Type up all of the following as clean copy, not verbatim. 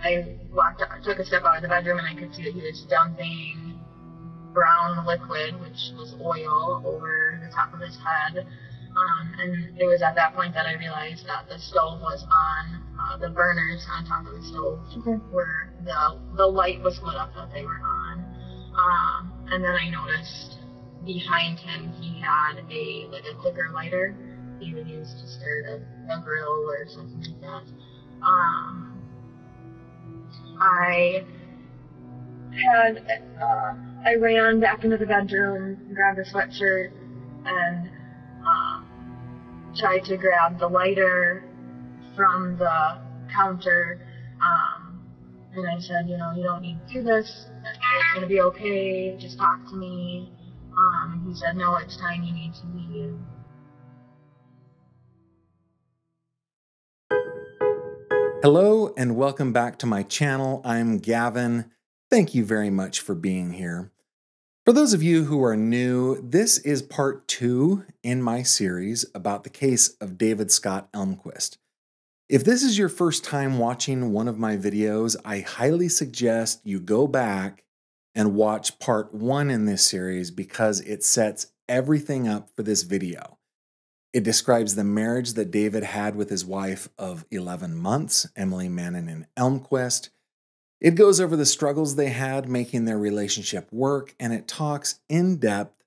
I took a step out of the bedroom and I could see that he was dumping brown liquid, which was oil, over the top of his head. And it was at that point that I realized that the stove was on. The burners on top of the stove were the light was lit up that they were on. And then I noticed behind him he had a clicker lighter he would use to start a grill or something like that. I ran back into the bedroom, grabbed a sweatshirt, and tried to grab the lighter from the counter. And I said, you don't need to do this. It's going to be okay. Just talk to me. He said, no, it's time you need to leave. Hello and welcome back to my channel. I'm Gavin. Thank you very much for being here. For those of you who are new, this is part 2 in my series about the case of David Scott Elmquist. If this is your first time watching one of my videos, I highly suggest you go back and watch part 1 in this series because it sets everything up for this video. It describes the marriage that David had with his wife of 11 months, Emily Mannanen Elmquist. It goes over the struggles they had making their relationship work, and it talks in depth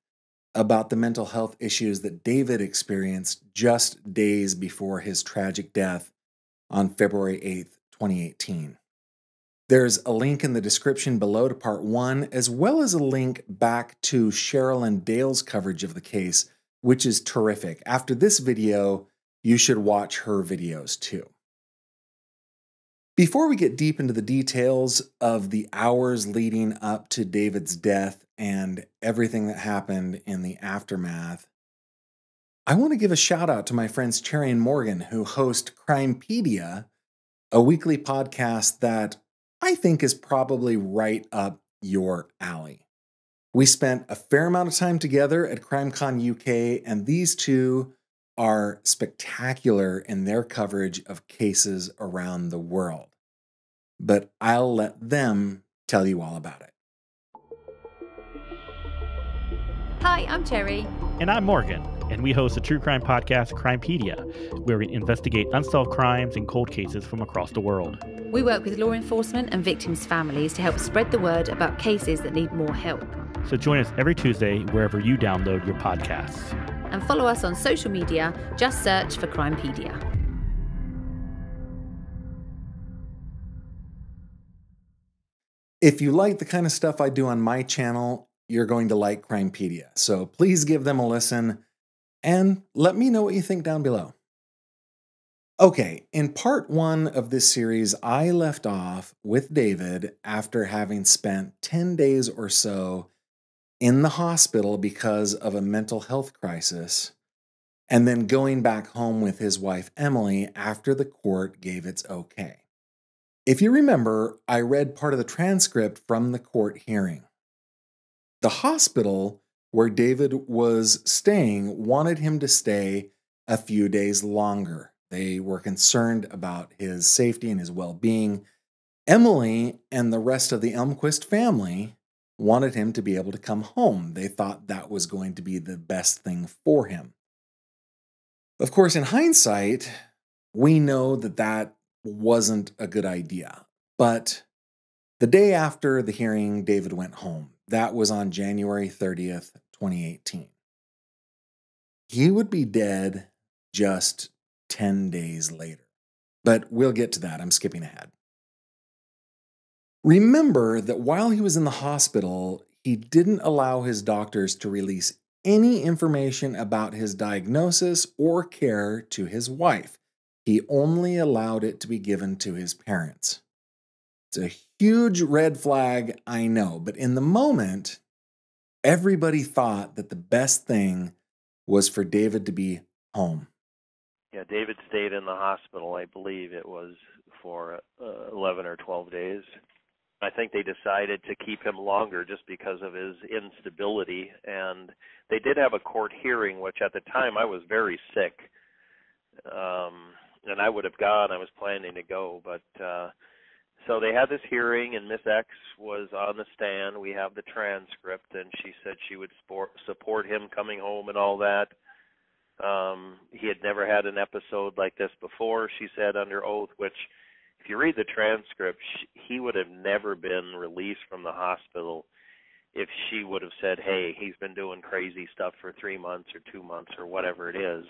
about the mental health issues that David experienced just days before his tragic death on February 8th, 2018. There's a link in the description below to part 1, as well as a link back to Cheryl and Dale's coverage of the case, which is terrific. After this video, you should watch her videos too. Before we get deep into the details of the hours leading up to David's death and everything that happened in the aftermath, I want to give a shout out to my friends Cherry and Morgan, who host Crimepedia, a weekly podcast that I think is probably right up your alley. We spent a fair amount of time together at CrimeCon UK, and these two are spectacular in their coverage of cases around the world. But I'll let them tell you all about it. Hi, I'm Cherry. And I'm Morgan, and we host the true crime podcast Crimepedia, where we investigate unsolved crimes and cold cases from across the world. We work with law enforcement and victims' families to help spread the word about cases that need more help. So join us every Tuesday wherever you download your podcasts. And follow us on social media. Just search for Crimepedia. If you like the kind of stuff I do on my channel, you're going to like Crimepedia. So please give them a listen and let me know what you think down below. Okay, in part 1 of this series, I left off with David after having spent 10 days or so in the hospital because of a mental health crisis, and then going back home with his wife Emily after the court gave its okay. If you remember, I read part of the transcript from the court hearing. The hospital where David was staying wanted him to stay a few days longer. They were concerned about his safety and his well-being. Emily and the rest of the Elmquist family wanted him to be able to come home. They thought that was going to be the best thing for him. Of course, in hindsight, we know that that wasn't a good idea. But the day after the hearing, David went home. That was on January 30th, 2018. He would be dead just 10 days later. But we'll get to that. I'm skipping ahead. Remember that while he was in the hospital, he didn't allow his doctors to release any information about his diagnosis or care to his wife. He only allowed it to be given to his parents. It's a huge red flag, I know, but in the moment, everybody thought that the best thing was for David to be home. Yeah, David stayed in the hospital, I believe it was for 11 or 12 days. I think they decided to keep him longer just because of his instability. And they did have a court hearing, which at the time I was very sick. And I would have gone. I was planning to go. But So they had this hearing, and Miss X was on the stand. We have the transcript, and she said she would support him coming home and all that. He had never had an episode like this before, she said under oath, which if you read the transcript, he would have never been released from the hospital if she would have said, hey, he's been doing crazy stuff for 3 months or 2 months or whatever it is.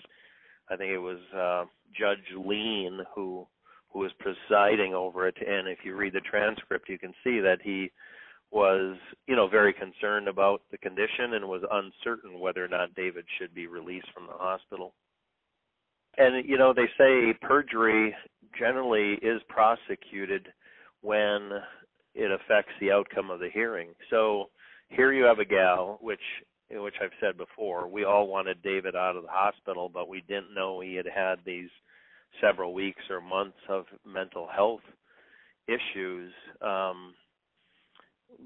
I think it was Judge Lean who was presiding over it, and if you read the transcript, you can see that he was, very concerned about the condition and was uncertain whether or not David should be released from the hospital. And, they say perjury generally is prosecuted when it affects the outcome of the hearing. So here you have a gal, which I've said before, we all wanted David out of the hospital, but we didn't know he had these several weeks or months of mental health issues.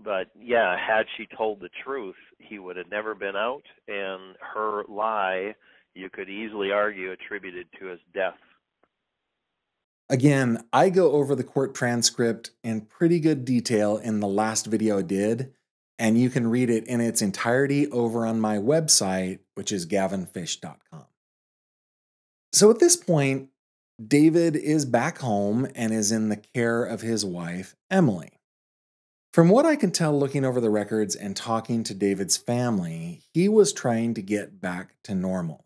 But yeah, had she told the truth, he would have never been out, and her lie, you could easily argue, attributed to his death. Again, I go over the court transcript in pretty good detail in the last video I did, and you can read it in its entirety over on my website, which is gavinfish.com. So at this point, David is back home and is in the care of his wife, Emily. From what I can tell looking over the records and talking to David's family, he was trying to get back to normal.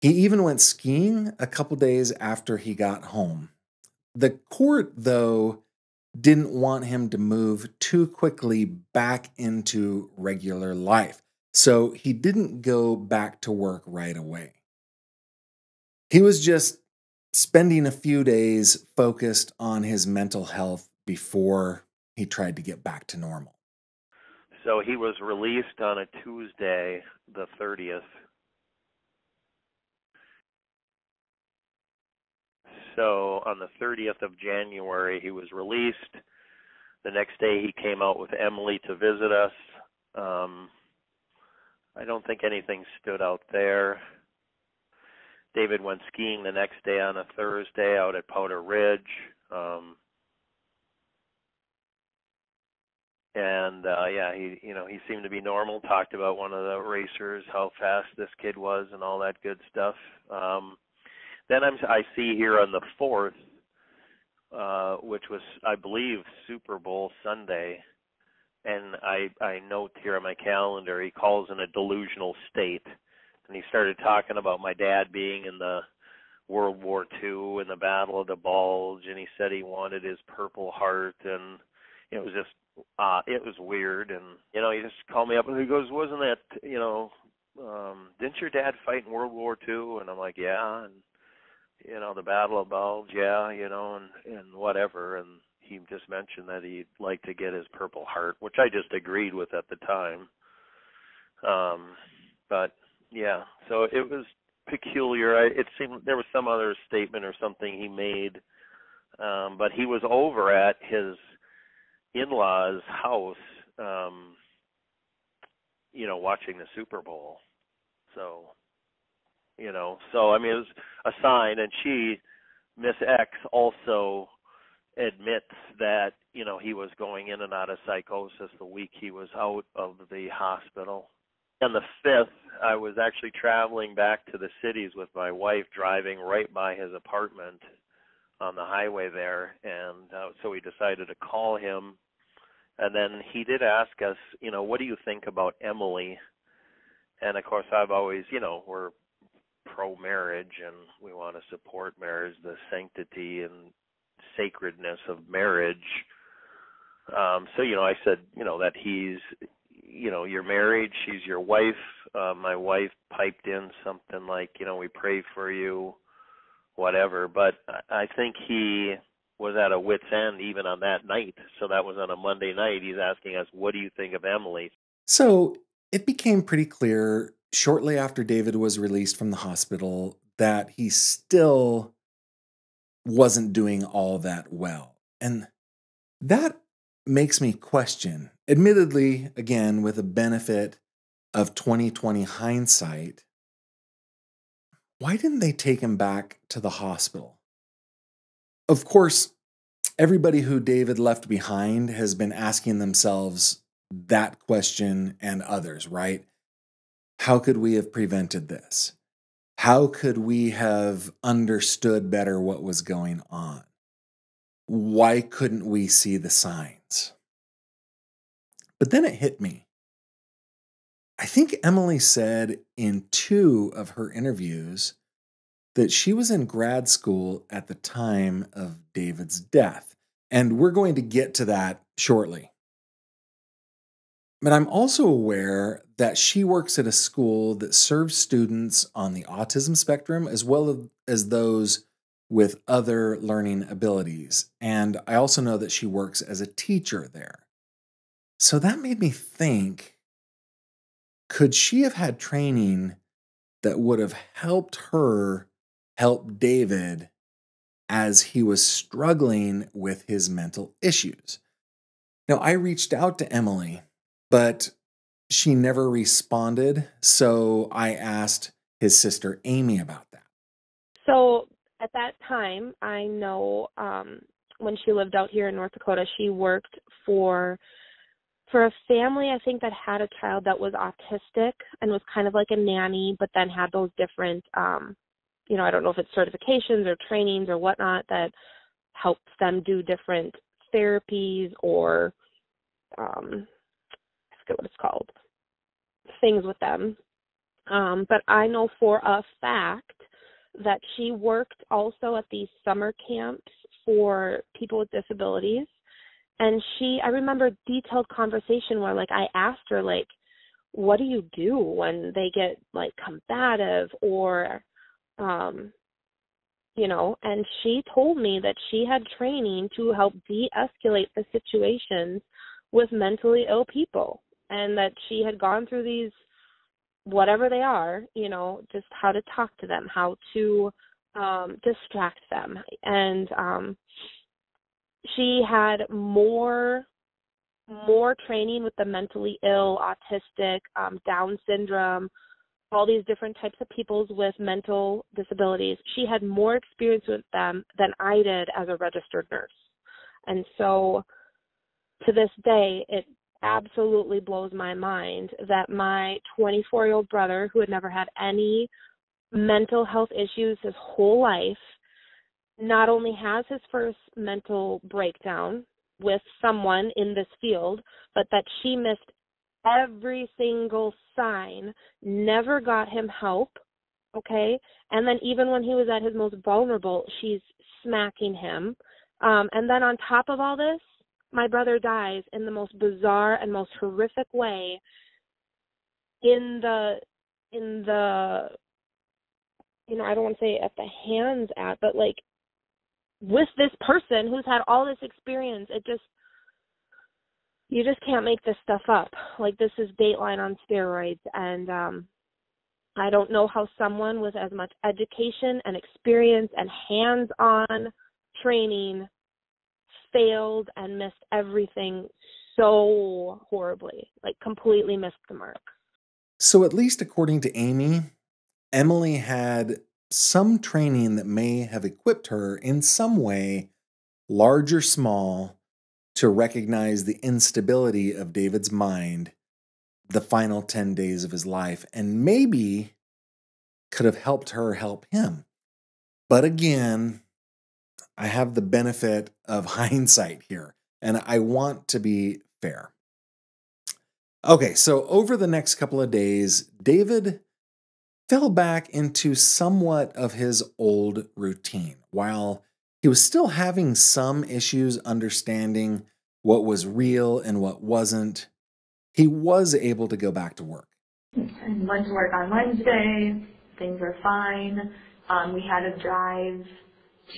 He even went skiing a couple days after he got home. The court, though, didn't want him to move too quickly back into regular life, so he didn't go back to work right away. He was just spending a few days focused on his mental health before he tried to get back to normal. So he was released on a Tuesday, the 30th. So on the 30th of January, he was released. The next day, he came out with Emily to visit us. I don't think anything stood out there. David went skiing the next day on a Thursday out at Powder Ridge. He seemed to be normal, talked about one of the racers, how fast this kid was and all that good stuff. Then I see here on the 4th, which was, I believe, Super Bowl Sunday, and I note here on my calendar, he calls in a delusional state, and he started talking about my dad being in the World War II and the Battle of the Bulge, and he said he wanted his Purple Heart, and it was just, it was weird, and, he just called me up, and he goes, wasn't that, didn't your dad fight in World War II? And I'm like, yeah, and, the Battle of Bulge, yeah, and whatever, and he just mentioned that he'd like to get his Purple Heart, which I just agreed with at the time. But, yeah, so it was peculiar. It seemed there was some other statement or something he made, but he was over at his in-laws' house, watching the Super Bowl. So, it was a sign, and Miss X also admits that, he was going in and out of psychosis the week he was out of the hospital. On the 5th, I was actually traveling back to the cities with my wife, driving right by his apartment on the highway there, and so we decided to call him. And then he did ask us, what do you think about Emily? And, of course, I've always, we're pro-marriage, and we want to support marriage, the sanctity and sacredness of marriage. So, I said, that he's, you're married, she's your wife. My wife piped in something like, we pray for you, whatever. But I think he was at a wit's end even on that night. So that was on a Monday night. He's asking us, what do you think of Emily? So it became pretty clear shortly after David was released from the hospital that he still wasn't doing all that well. And that makes me question, admittedly, again, with the benefit of 2020 hindsight, why didn't they take him back to the hospital? Of course, everybody who David left behind has been asking themselves that question and others, right? How could we have prevented this? How could we have understood better what was going on? Why couldn't we see the signs? But then it hit me. I think Emily said in 2 of her interviews that she was in grad school at the time of David's death. And we're going to get to that shortly. But I'm also aware that she works at a school that serves students on the autism spectrum as well as those with other learning abilities. And I also know that she works as a teacher there. So that made me think, could she have had training that would have helped her help David as he was struggling with his mental issues? Now, I reached out to Emily, but she never responded, so I asked his sister Amy about that. So at that time, I know when she lived out here in North Dakota, she worked for a family, I think, that had a child that was autistic and was kind of like a nanny, but then had those different, I don't know if it's certifications or trainings or whatnot that helps them do different therapies or I forget what it's called, things with them. But I know for a fact that she worked also at these summer camps for people with disabilities. And I remember a detailed conversation where, I asked her, what do you do when they get, combative or, and she told me that she had training to help de-escalate the situations with mentally ill people and that she had gone through these, whatever they are, just how to talk to them, how to distract them. And she had more training with the mentally ill, autistic, Down syndrome, all these different types of people with mental disabilities. She had more experience with them than I did as a registered nurse. And so to this day, it absolutely blows my mind that my 24-year-old brother, who had never had any mental health issues his whole life, not only has his first mental breakdown with someone in this field, but that she missed every single sign, never got him help, okay? And then even when he was at his most vulnerable, she's smacking him. And then on top of all this, my brother dies in the most bizarre and most horrific way in the I don't want to say at the hands at, but with this person who's had all this experience. You just can't make this stuff up. This is Dateline on steroids. And I don't know how someone with as much education and experience and hands-on training failed and missed everything so horribly, completely missed the mark. So at least according to Amy, Emily had some training that may have equipped her in some way, large or small, to recognize the instability of David's mind the final 10 days of his life, and maybe could have helped her help him. But again, I have the benefit of hindsight here, and I want to be fair. Okay, so over the next couple of days, David fell back into somewhat of his old routine. While he was still having some issues understanding what was real and what wasn't, he was able to go back to work. I went to work on Wednesday. Things were fine. We had to drive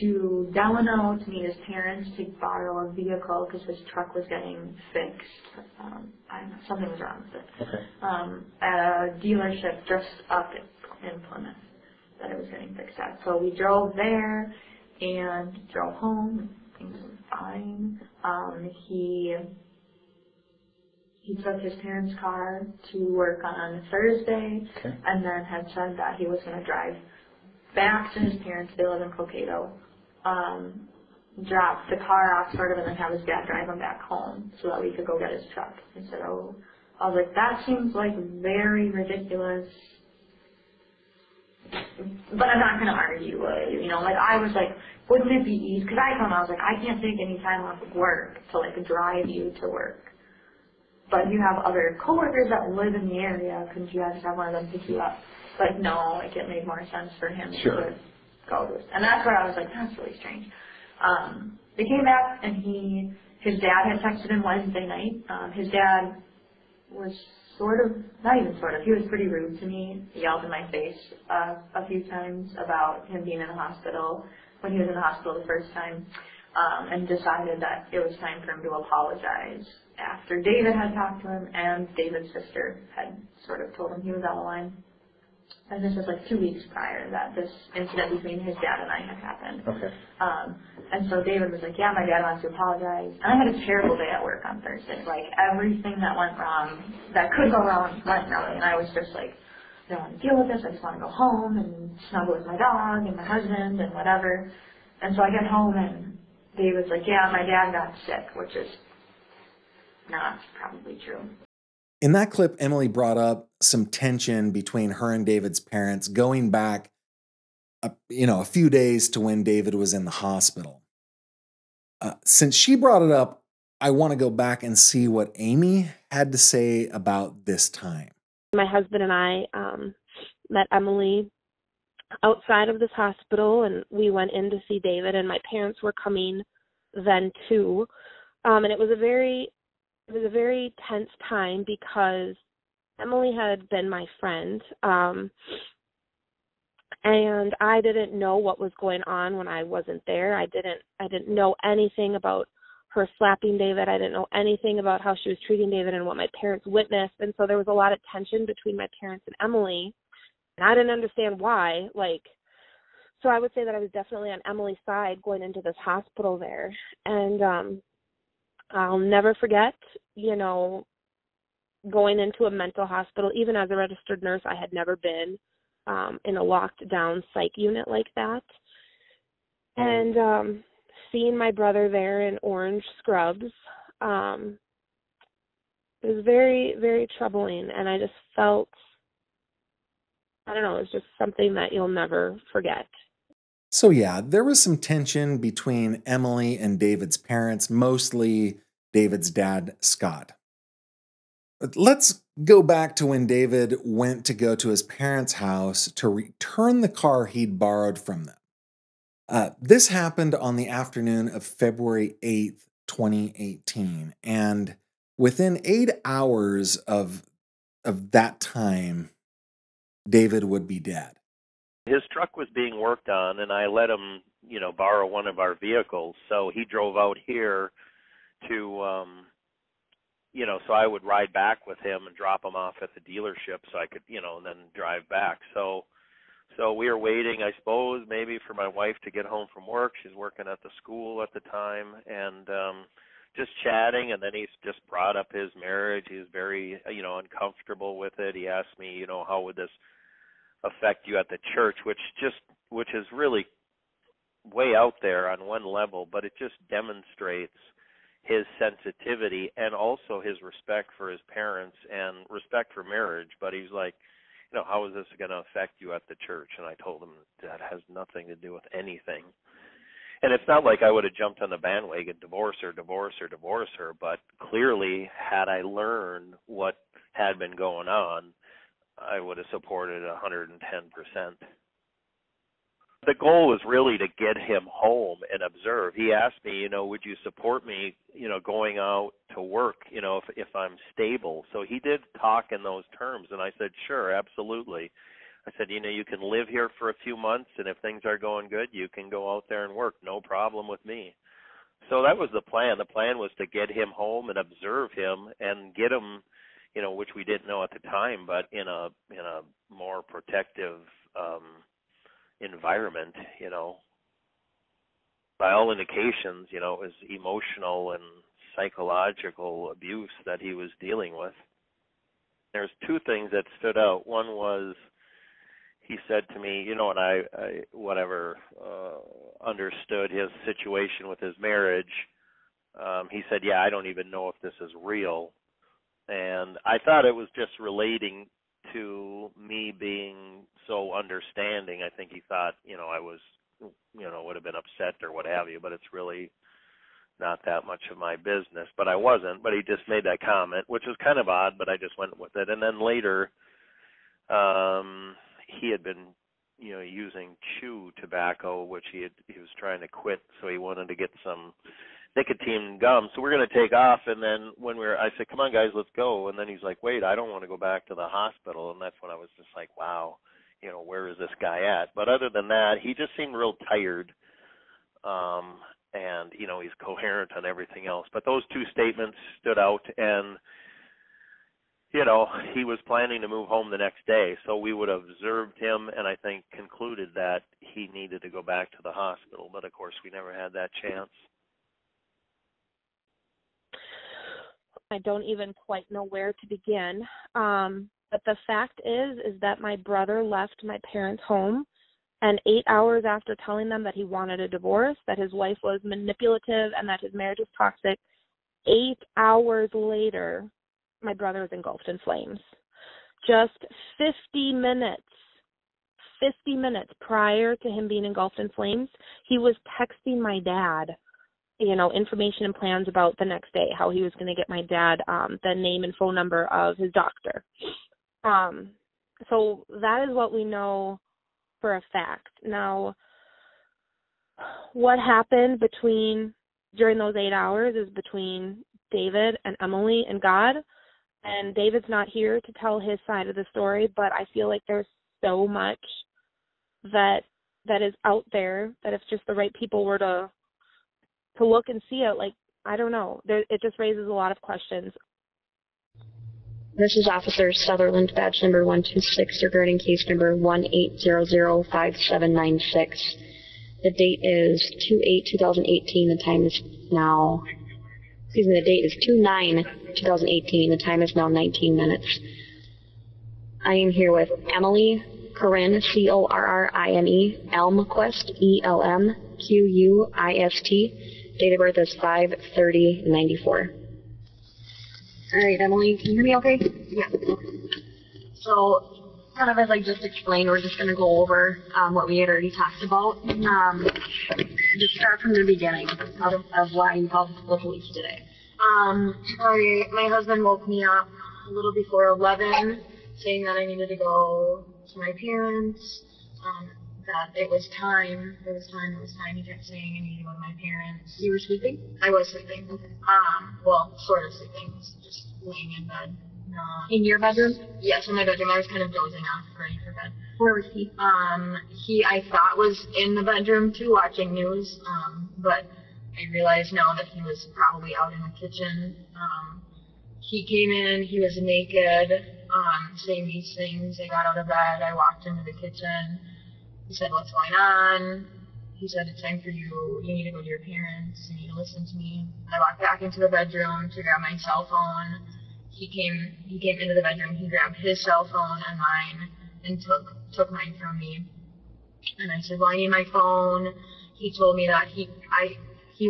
to Delano to meet his parents to borrow a vehicle because his truck was getting fixed. Something was wrong with it. Okay. At a dealership just up in Plymouth that it was getting fixed at. So we drove there and drove home. Things were fine. He took his parents' car to work on Thursday, okay, and then had said that he was going to drive back to his parents. They live in Cokato. drop the car off sort of and then have his dad drive him back home so that we could go get his truck. I said, oh, I was like, that seems like very ridiculous. But I'm not going to argue with you, you know, like I was like, wouldn't it be easy? Because I told him, I was like, I can't take any time off of work to like drive you to work. But you have other coworkers that live in the area, couldn't you guys have one of them pick you up? But no, like it made more sense for him to go to us. And that's where I was like, that's really strange. They came back and his dad had texted him Wednesday night. His dad was not even sort of, he was pretty rude to me. He yelled in my face a few times about him being in the hospital when he was in the hospital the first time, and decided that it was time for him to apologize after David had talked to him and David's sister had sort of told him he was out of line. And this was like 2 weeks prior that this incident between his dad and I had happened. Okay. And so David was like, yeah, my dad wants to apologize. And I had a terrible day at work on Thursday. Like, everything that went wrong, that could go wrong, went wrong. And I was just like, I don't want to deal with this. I just want to go home and snuggle with my dog and my husband and whatever. And so I get home and David's like, yeah, my dad got sick, which is not probably true. In that clip, Emily brought up some tension between her and David's parents going back, a few days to when David was in the hospital. Since she brought it up, I want to go back and see what Amy had to say about this time. My husband and I met Emily outside of this hospital, and we went in to see David, and my parents were coming then too. And it was a very tense time because Emily had been my friend, and I didn't know what was going on when I wasn't there. I didn't know anything about her slapping David. I didn't know anything about how she was treating David and what my parents witnessed. And so there was a lot of tension between my parents and Emily, and I didn't understand why. So I would say that I was definitely on Emily's side going into this hospital there. And I'll never forget, going into a mental hospital. Even as a registered nurse, I had never been in a locked down psych unit like that. And seeing my brother there in orange scrubs, it was very, very troubling. And I just felt, I don't know, it was just something that you'll never forget. So yeah, there was some tension between Emily and David's parents, mostly David's dad, Scott. But let's go back to when David went to go to his parents' house to return the car he'd borrowed from them. This happened on the afternoon of February 8th, 2018. And within 8 hours of that time, David would be dead. His truck was being worked on, and I let him, borrow one of our vehicles. So he drove out here to, so I would ride back with him and drop him off at the dealership so I could, and then drive back. So we were waiting, I suppose, maybe for my wife to get home from work. She's working at the school at the time, and just chatting. And then he just brought up his marriage. He was very, uncomfortable with it. He asked me, how would this affect you at the church, which is really way out there on one level, but it just demonstrates his sensitivity and also his respect for his parents and respect for marriage. But he's like, how is this going to affect you at the church? And I told him that has nothing to do with anything. And it's not like I would have jumped on the bandwagon, divorce her, but clearly had I learned what had been going on, I would have supported 110%. The goal was really to get him home and observe. He asked me, would you support me, going out to work, if I'm stable? So he did talk in those terms, and I said, sure, absolutely. I said, you can live here for a few months, and if things are going good, you can go out there and work. No problem with me. So that was the plan. The plan was to get him home and observe him and get him, which we didn't know at the time, but in a more protective environment, By all indications, it was emotional and psychological abuse that he was dealing with. There's two things that stood out. One was he said to me, you know, and I whatever understood his situation with his marriage, he said, yeah, I don't even know if this is real. And I thought it was just relating to me being so understanding. I think he thought, you know, I was, you know, would have been upset or what have you, but it's really not that much of my business. But I wasn't, but he just made that comment, which was kind of odd, but I just went with it. And then later, he had been, you know, using chew tobacco, which he was trying to quit, so he wanted to get some nicotine gum. So we're going to take off, and then I said, come on, guys, let's go. And then he's like, wait, I don't want to go back to the hospital. And that's when I was just like, wow, you know, where is this guy at? But other than that, he just seemed real tired. And, you know, he's coherent on everything else. But those two statements stood out, and, you know, he was planning to move home the next day. So we would have observed him and I think concluded that he needed to go back to the hospital. But, of course, we never had that chance. I don't even quite know where to begin. But the fact is that my brother left my parents' home, and 8 hours after telling them that he wanted a divorce, that his wife was manipulative, and that his marriage was toxic, 8 hours later, my brother was engulfed in flames. Just 50 minutes prior to him being engulfed in flames, he was texting my dad, you know, information and plans about the next day, how he was going to get my dad the name and phone number of his doctor. So that is what we know for a fact. Now, what happened during those 8 hours is between David and Emily and God. And David's not here to tell his side of the story, but I feel like there's so much that is out there that if just the right people were to look and see it, like, I don't know, it just raises a lot of questions. This is Officer Sutherland, badge number 126, regarding case number 18005796. The date is 2/8/2018. The time is now, the date is 2/9/2018. The time is now 19 minutes. I am here with Emily Corrine, Corrine, Elmquist, ELMQUIST. Date of birth is 5/30/94. All right, Emily, can you hear me okay? Yeah. So, kind of as I just explained, we're just going to go over what we had already talked about. Just start from the beginning of why you called the police today. My husband woke me up a little before 11, saying that I needed to go to my parents, that it was time. He kept saying I needed to go to my parents. You were sleeping? I was sleeping. Well, sort of sleeping, just laying in bed. In your bedroom? Yes, in my bedroom. I was kind of dozing off, ready for bed. Where was he? He, I thought, was in the bedroom too, watching news, but I realized now that he was probably out in the kitchen. He came in, he was naked, saying these things. I got out of bed, I walked into the kitchen. He said, what's going on? He said, it's time for you need to go to your parents, you need to listen to me. I walked back into the bedroom to grab my cell phone. He came into the bedroom, he grabbed his cell phone and mine and took mine from me. And I said, well, I need my phone. He told me that he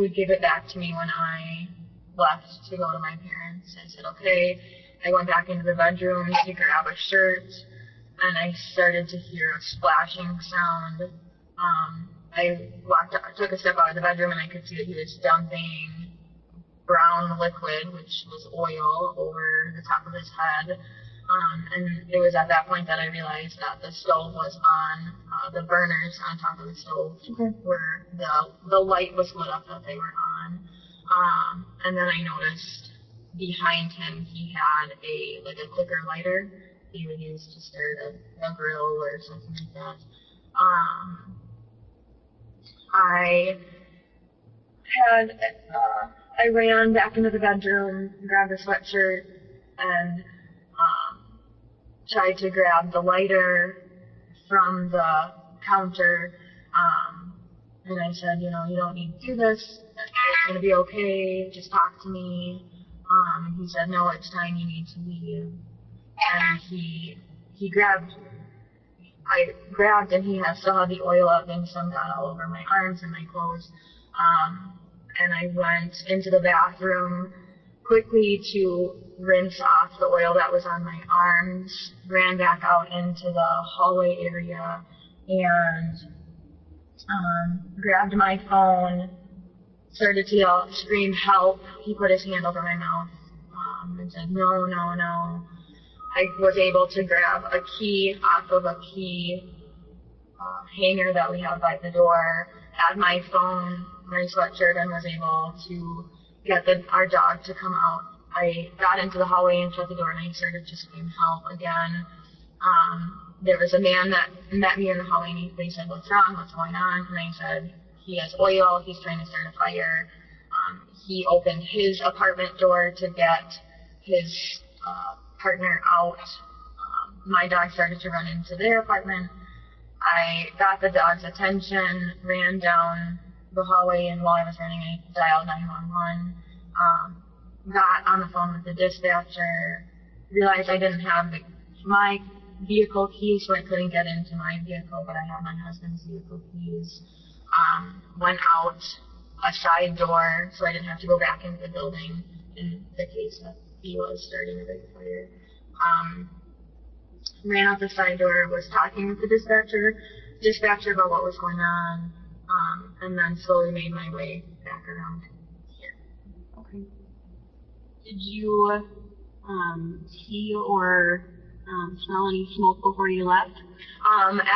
would give it back to me when I left to go to my parents. I said, okay. I went back into the bedroom to grab a shirt, and I started to hear a splashing sound. I took a step out of the bedroom, and I could see that he was dumping brown liquid, which was oil, over the top of his head. And it was at that point that I realized that the stove was on, the burners on top of the stove where the light was lit up that they were on. And then I noticed behind him he had a clicker lighter he would use to start a grill or something like that. I ran back into the bedroom, grabbed a sweatshirt, and tried to grab the lighter from the counter. And I said, you don't need to do this. It's going to be okay. Just talk to me. And he said, no, it's time. You need to leave. And he grabbed I grabbed, and he still had the oil up, and some got all over my arms and my clothes. And I went into the bathroom quickly to rinse off the oil that was on my arms, ran back out into the hallway area, and grabbed my phone, started to yell, scream, help. He put his hand over my mouth and said, no, no, no. I was able to grab a key off of a key hanger that we have by the door, had my phone, my sweatshirt, and was able to get our dog to come out. I got into the hallway and shut the door, and I started to scream help again. There was a man that met me in the hallway, and they said, what's wrong, what's going on? And I said, he has oil, he's trying to start a fire. He opened his apartment door to get his partner out. My dog started to run into their apartment. I got the dog's attention, ran down the hallway, and while I was running, I dialed 911. Got on the phone with the dispatcher, realized I didn't have my vehicle keys, so I couldn't get into my vehicle, but I had my husband's vehicle keys. Went out a side door, so I didn't have to go back into the building in the case that he was starting a big fire. Ran out the side door, was talking with the dispatcher about what was going on, and then slowly made my way back around here. Okay. Did you see or smell any smoke before you left?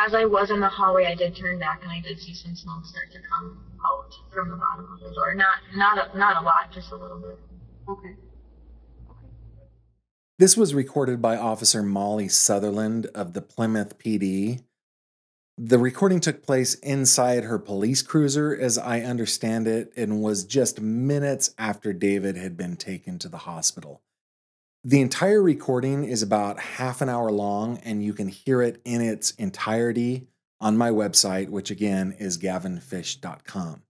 As I was in the hallway, I did turn back, and I did see some smoke start to come out from the bottom of the door. Not a lot, just a little bit. Okay. This was recorded by Officer Molly Sutherland of the Plymouth PD. The recording took place inside her police cruiser, as I understand it, and was just minutes after David had been taken to the hospital. The entire recording is about half an hour long, and you can hear it in its entirety on my website, which again is gavinfish.com.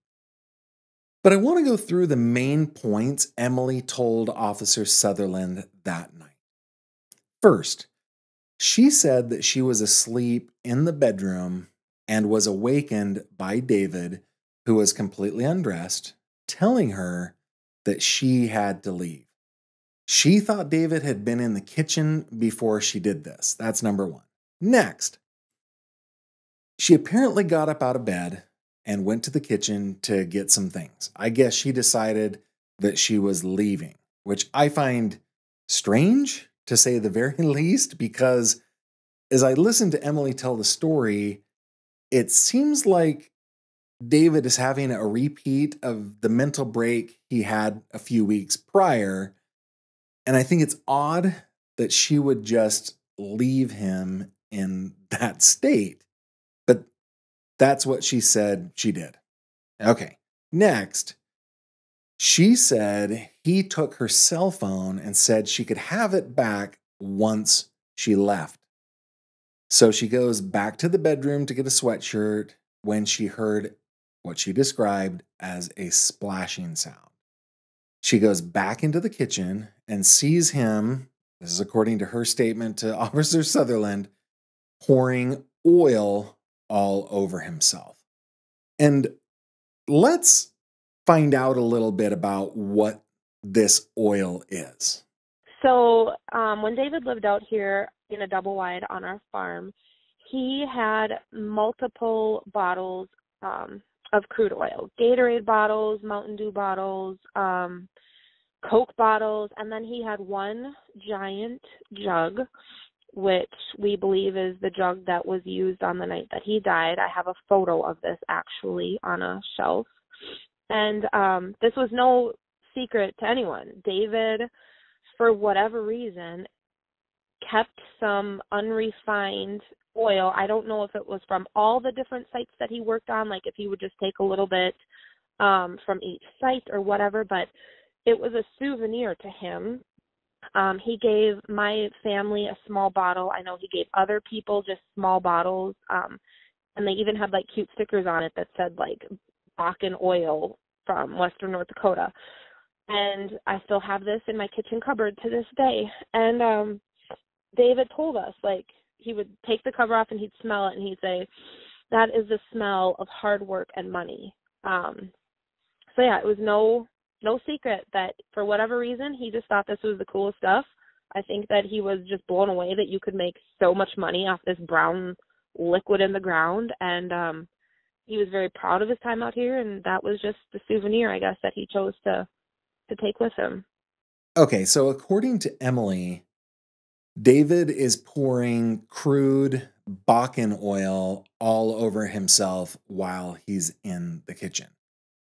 But I want to go through the main points Emily told Officer Sutherland that night. First, she said that she was asleep in the bedroom and was awakened by David, who was completely undressed, telling her that she had to leave. She thought David had been in the kitchen before she did this. That's number one. Next, she apparently got up out of bed and went to the kitchen to get some things. I guess she decided that she was leaving, which I find strange, to say the very least, because as I listened to Emily tell the story, it seems like David is having a repeat of the mental break he had a few weeks prior. And I think it's odd that she would just leave him in that state. But that's what she said she did. Okay, next. She said he took her cell phone and said she could have it back once she left. So she goes back to the bedroom to get a sweatshirt when she heard what she described as a splashing sound. She goes back into the kitchen and sees him, this is according to her statement to Officer Sutherland, pouring oil all over himself. And let's find out a little bit about what this oil is. So when David lived out here in a double wide on our farm, he had multiple bottles of crude oil, Gatorade bottles, Mountain Dew bottles, Coke bottles, and then he had one giant jug, which we believe is the jug that was used on the night that he died. I have a photo of this actually on a shelf. And this was no secret to anyone. David, for whatever reason, kept some unrefined oil. I don't know if it was from all the different sites that he worked on, like if he would just take a little bit from each site or whatever, but it was a souvenir to him. He gave my family a small bottle. I know he gave other people just small bottles, and they even had like cute stickers on it that said like Bakken oil from Western North Dakota. And I still have this in my kitchen cupboard to this day. And David told us, like, he would take the cover off and he'd smell it and he'd say, "That is the smell of hard work and money." So yeah, it was no secret that for whatever reason, he just thought this was the coolest stuff. I think that he was just blown away that you could make so much money off this brown liquid in the ground. And he was very proud of his time out here. And that was just the souvenir, I guess, that he chose to take with him. Okay, so according to Emily, David is pouring crude Bakken oil all over himself while he's in the kitchen.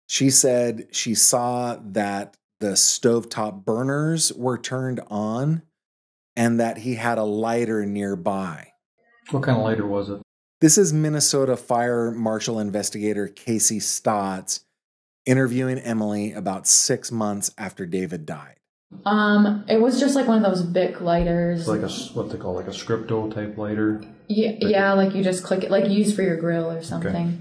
She said she saw that the stovetop burners were turned on and that he had a lighter nearby. What kind of lighter was it? This is Minnesota Fire Marshal investigator Casey Stotts interviewing Emily about 6 months after David died. It was just like one of those Bic lighters. Like what they call like a Scripto type lighter? Yeah, like you just click it, like use for your grill or something. Okay.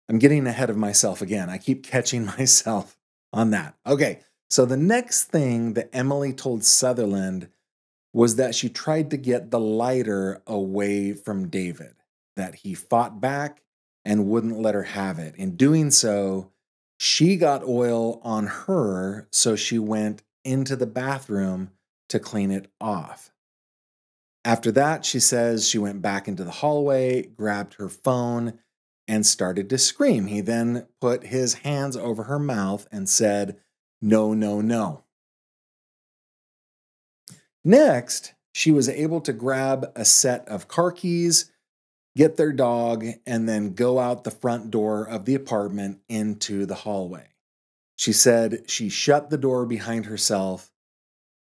I'm getting ahead of myself again. I keep catching myself on that. Okay, so the next thing that Emily told Sutherland was that she tried to get the lighter away from David, that he fought back and wouldn't let her have it. In doing so, she got oil on her, so she went into the bathroom to clean it off. After that, she says she went back into the hallway, grabbed her phone, and started to scream. He then put his hands over her mouth and said, "No, no, no." Next, she was able to grab a set of car keys, get their dog, and then go out the front door of the apartment into the hallway. She said she shut the door behind herself.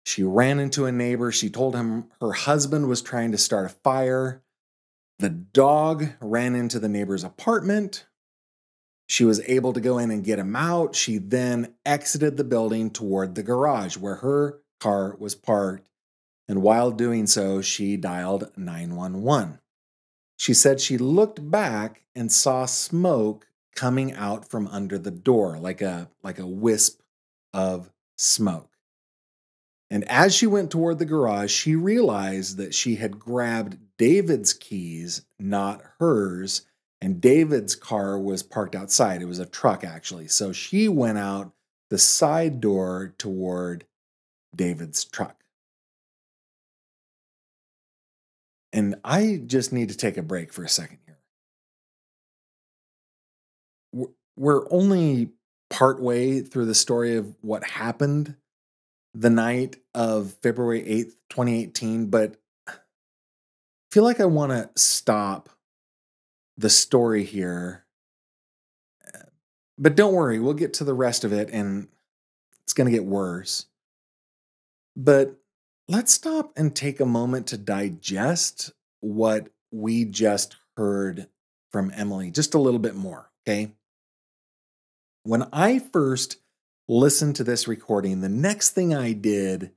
She ran into a neighbor. She told him her husband was trying to start a fire. The dog ran into the neighbor's apartment. She was able to go in and get him out. She then exited the building toward the garage where her car was parked. And while doing so, she dialed 911. She said she looked back and saw smoke coming out from under the door, like a wisp of smoke. And as she went toward the garage, she realized that she had grabbed David's keys, not hers, and David's car was parked outside. It was a truck, actually. So she went out the side door toward David's truck. And I just need to take a break for a second here. We're only partway through the story of what happened the night of February 8th, 2018, but I feel like I want to stop the story here. But don't worry, we'll get to the rest of it and it's going to get worse. But let's stop and take a moment to digest what we just heard from Emily just a little bit more, okay? When I first listened to this recording, the next thing I did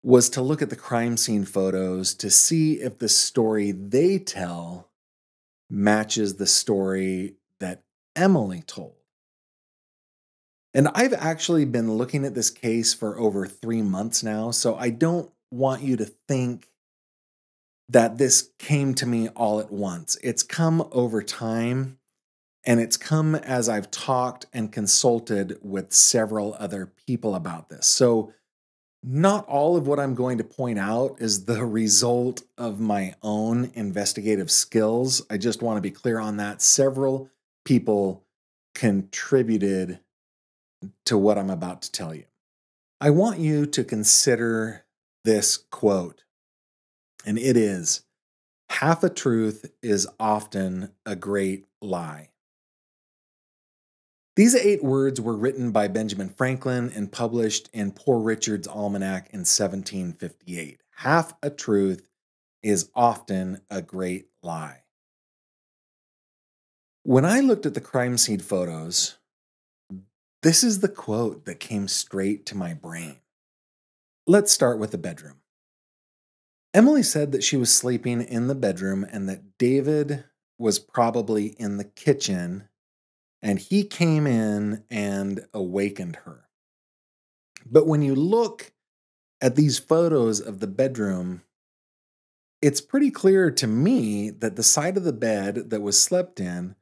was to look at the crime scene photos to see if the story they tell matches the story that Emily told. And I've actually been looking at this case for over 3 months now, so I don't want you to think that this came to me all at once. It's come over time, and it's come as I've talked and consulted with several other people about this. So not all of what I'm going to point out is the result of my own investigative skills. I just want to be clear on that. Several people contributed to what I'm about to tell you. I want you to consider this quote, and it is, "Half a truth is often a great lie." These 8 words were written by Benjamin Franklin and published in Poor Richard's Almanac in 1758. Half a truth is often a great lie. When I looked at the crime scene photos, this is the quote that came straight to my brain. Let's start with the bedroom. Emily said that she was sleeping in the bedroom and that David was probably in the kitchen, and he came in and awakened her. But when you look at these photos of the bedroom, it's pretty clear to me that the side of the bed that was slept in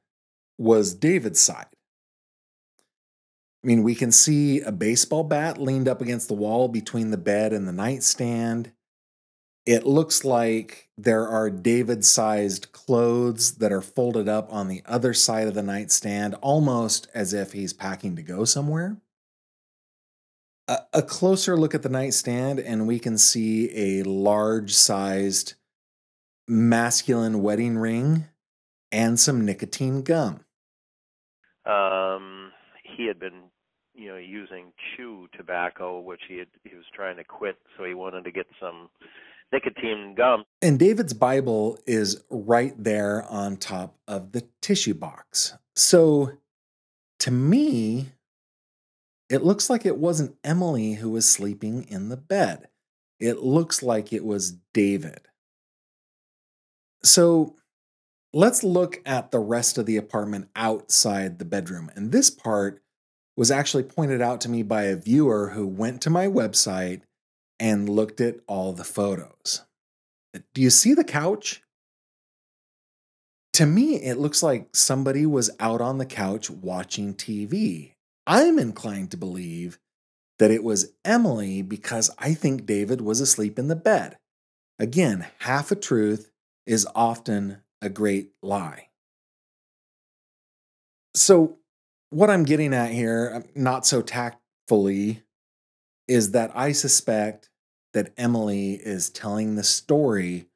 was David's side. I mean, we can see a baseball bat leaned up against the wall between the bed and the nightstand. It looks like there are David-sized clothes that are folded up on the other side of the nightstand, almost as if he's packing to go somewhere. A closer look at the nightstand, and we can see a large-sized masculine wedding ring and some nicotine gum. He had been, using chew tobacco, which he was trying to quit, so he wanted to get some nicotine gum. And David's Bible is right there on top of the tissue box. So, to me, it looks like it wasn't Emily who was sleeping in the bed. It looks like it was David. So, let's look at the rest of the apartment outside the bedroom. And this part was actually pointed out to me by a viewer who went to my website and looked at all the photos. Do you see the couch? To me, it looks like somebody was out on the couch watching TV. I'm inclined to believe that it was Emily because I think David was asleep in the bed. Again, half a truth is often a great lie. So, what I'm getting at here, not so tactfully, is that I suspect that Emily is telling the story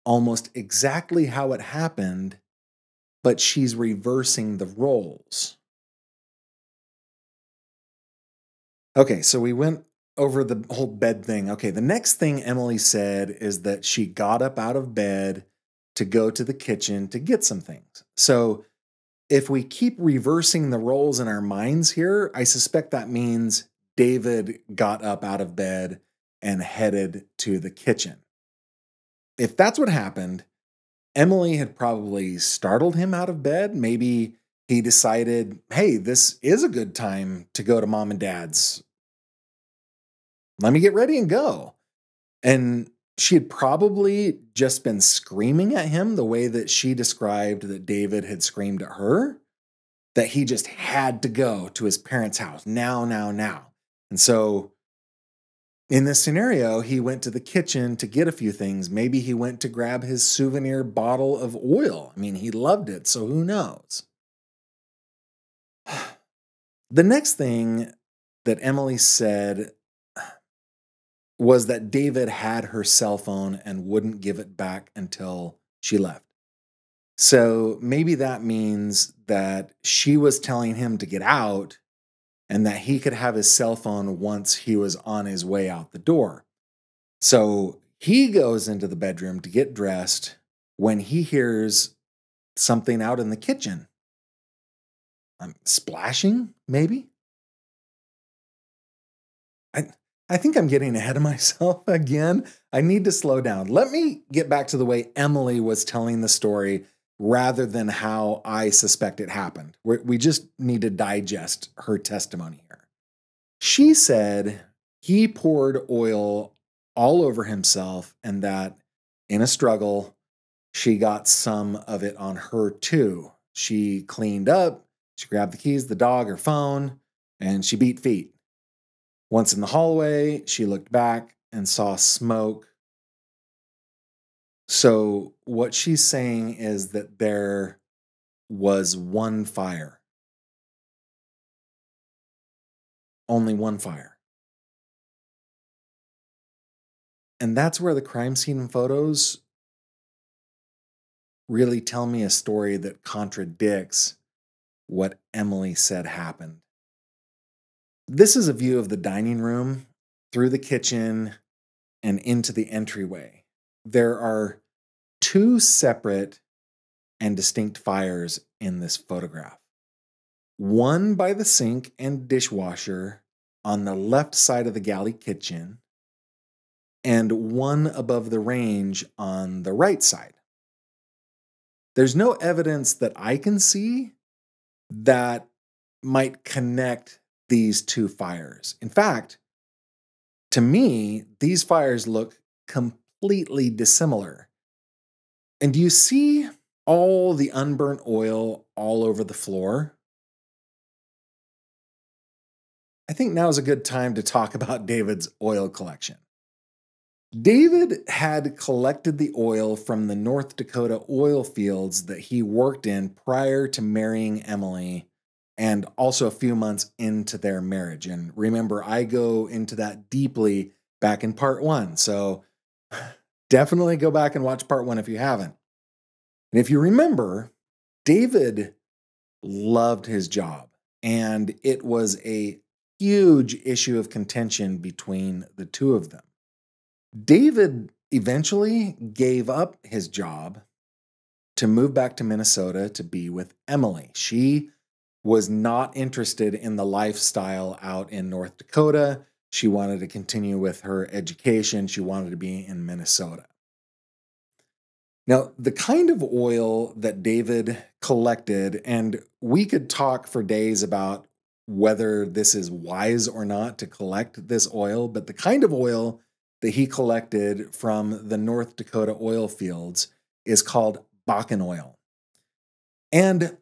almost exactly how it happened, but she's reversing the roles. Okay, so we went over the whole bed thing. Okay, the next thing Emily said is that she got up out of bed to go to the kitchen to get some things. So if we keep reversing the roles in our minds here, I suspect that means David got up out of bed and headed to the kitchen. If that's what happened, Emily had probably startled him out of bed. Maybe he decided, hey, this is a good time to go to mom and dad's. Let me get ready and go. And she had probably just been screaming at him the way that she described that David had screamed at her, that he just had to go to his parents' house now. And so in this scenario, he went to the kitchen to get a few things. Maybe he went to grab his souvenir bottle of oil. I mean, he loved it, so who knows? The next thing that Emily said was that David had her cell phone and wouldn't give it back until she left. So maybe that means that she was telling him to get out and that he could have his cell phone once he was on his way out the door. So he goes into the bedroom to get dressed when he hears something out in the kitchen. Splashing, maybe? I think I'm getting ahead of myself again. I need to slow down. Let me get back to the way Emily was telling the story rather than how I suspect it happened. We just need to digest her testimony here. She said he poured oil all over himself and that in a struggle, she got some of it on her too. She cleaned up, she grabbed the keys, the dog, her phone, and she beat feet. Once in the hallway, she looked back and saw smoke. So what she's saying is that there was one fire. Only one fire. And that's where the crime scene photos really tell me a story that contradicts what Emily said happened. This is a view of the dining room through the kitchen and into the entryway. There are two separate and distinct fires in this photograph. One by the sink and dishwasher on the left side of the galley kitchen, and one above the range on the right side. There's no evidence that I can see that might connect these two fires. In fact, to me, these fires look completely dissimilar. And do you see all the unburnt oil all over the floor? I think now is a good time to talk about David's oil collection. David had collected the oil from the North Dakota oil fields that he worked in prior to marrying Emily, and also a few months into their marriage. And remember, I go into that deeply back in part 1. So definitely go back and watch part 1 if you haven't. And if you remember, David loved his job, and it was a huge issue of contention between the two of them. David eventually gave up his job to move back to Minnesota to be with Emily. She was not interested in the lifestyle out in North Dakota. She wanted to continue with her education. She wanted to be in Minnesota. Now, the kind of oil that David collected, and we could talk for days about whether this is wise or not to collect this oil, but the kind of oil that he collected from the North Dakota oil fields is called Bakken oil. And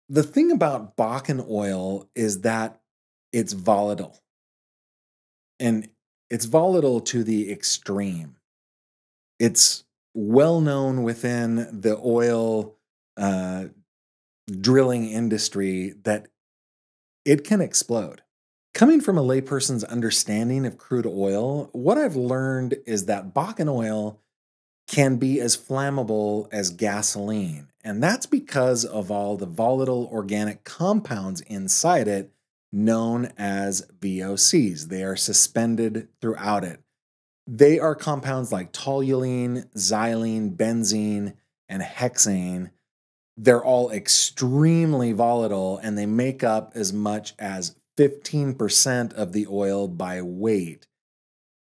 the thing about Bakken oil is that it's volatile. And it's volatile to the extreme. It's well known within the oil drilling industry that it can explode. Coming from a layperson's understanding of crude oil, what I've learned is that Bakken oil can be as flammable as gasoline. And that's because of all the volatile organic compounds inside it known as VOCs. They are suspended throughout it. They are compounds like toluene, xylene, benzene, and hexane. They're all extremely volatile, and they make up as much as 15% of the oil by weight.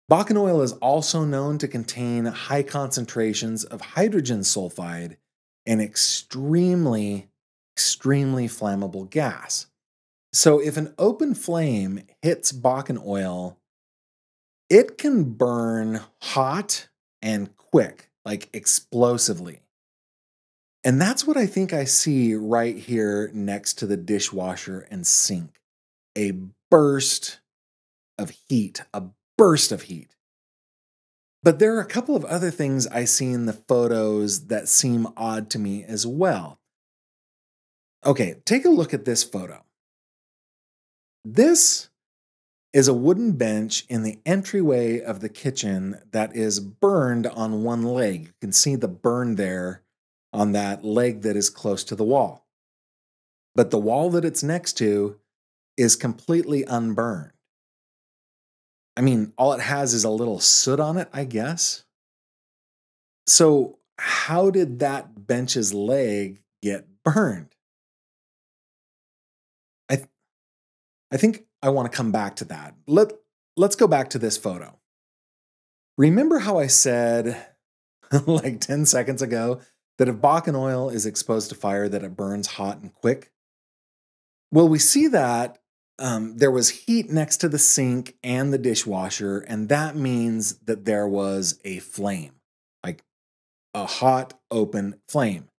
Bakken oil is also known to contain high concentrations of hydrogen sulfide, an extremely flammable gas. So if an open flame hits Bakken oil, it can burn hot and quick, like explosively. And that's what I think I see right here next to the dishwasher and sink. A burst of heat, a burst of heat. But there are a couple of other things I see in the photos that seem odd to me as well. Okay, take a look at this photo. This is a wooden bench in the entryway of the kitchen that is burned on one leg. You can see the burn there on that leg that is close to the wall. But the wall that it's next to is completely unburned. I mean, all it has is a little soot on it, I guess. So how did that bench's leg get burned? I think I want to come back to that. Let's go back to this photo. Remember how I said like 10 seconds ago that if Bakken oil is exposed to fire, that it burns hot and quick? Well, we see that there was heat next to the sink and the dishwasher, and that means that there was a flame, like a hot, open flame.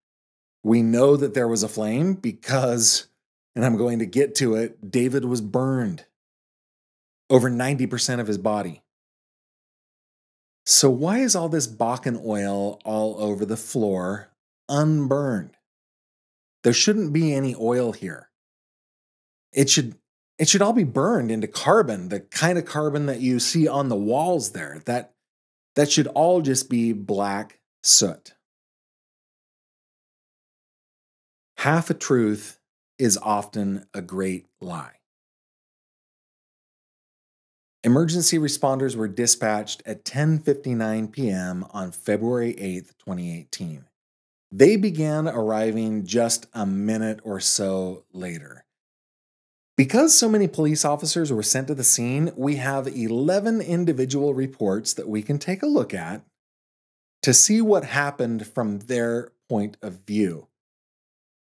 We know that there was a flame because, and I'm going to get to it, David was burned. Over 90% of his body. So why is all this Bakken oil all over the floor unburned? There shouldn't be any oil here. It should all be burned into carbon, the kind of carbon that you see on the walls there. That should all just be black soot. Half a truth is often a great lie. Emergency responders were dispatched at 10:59 p.m. on February 8th, 2018. They began arriving just a minute or so later. Because so many police officers were sent to the scene, we have 11 individual reports that we can take a look at to see what happened from their point of view.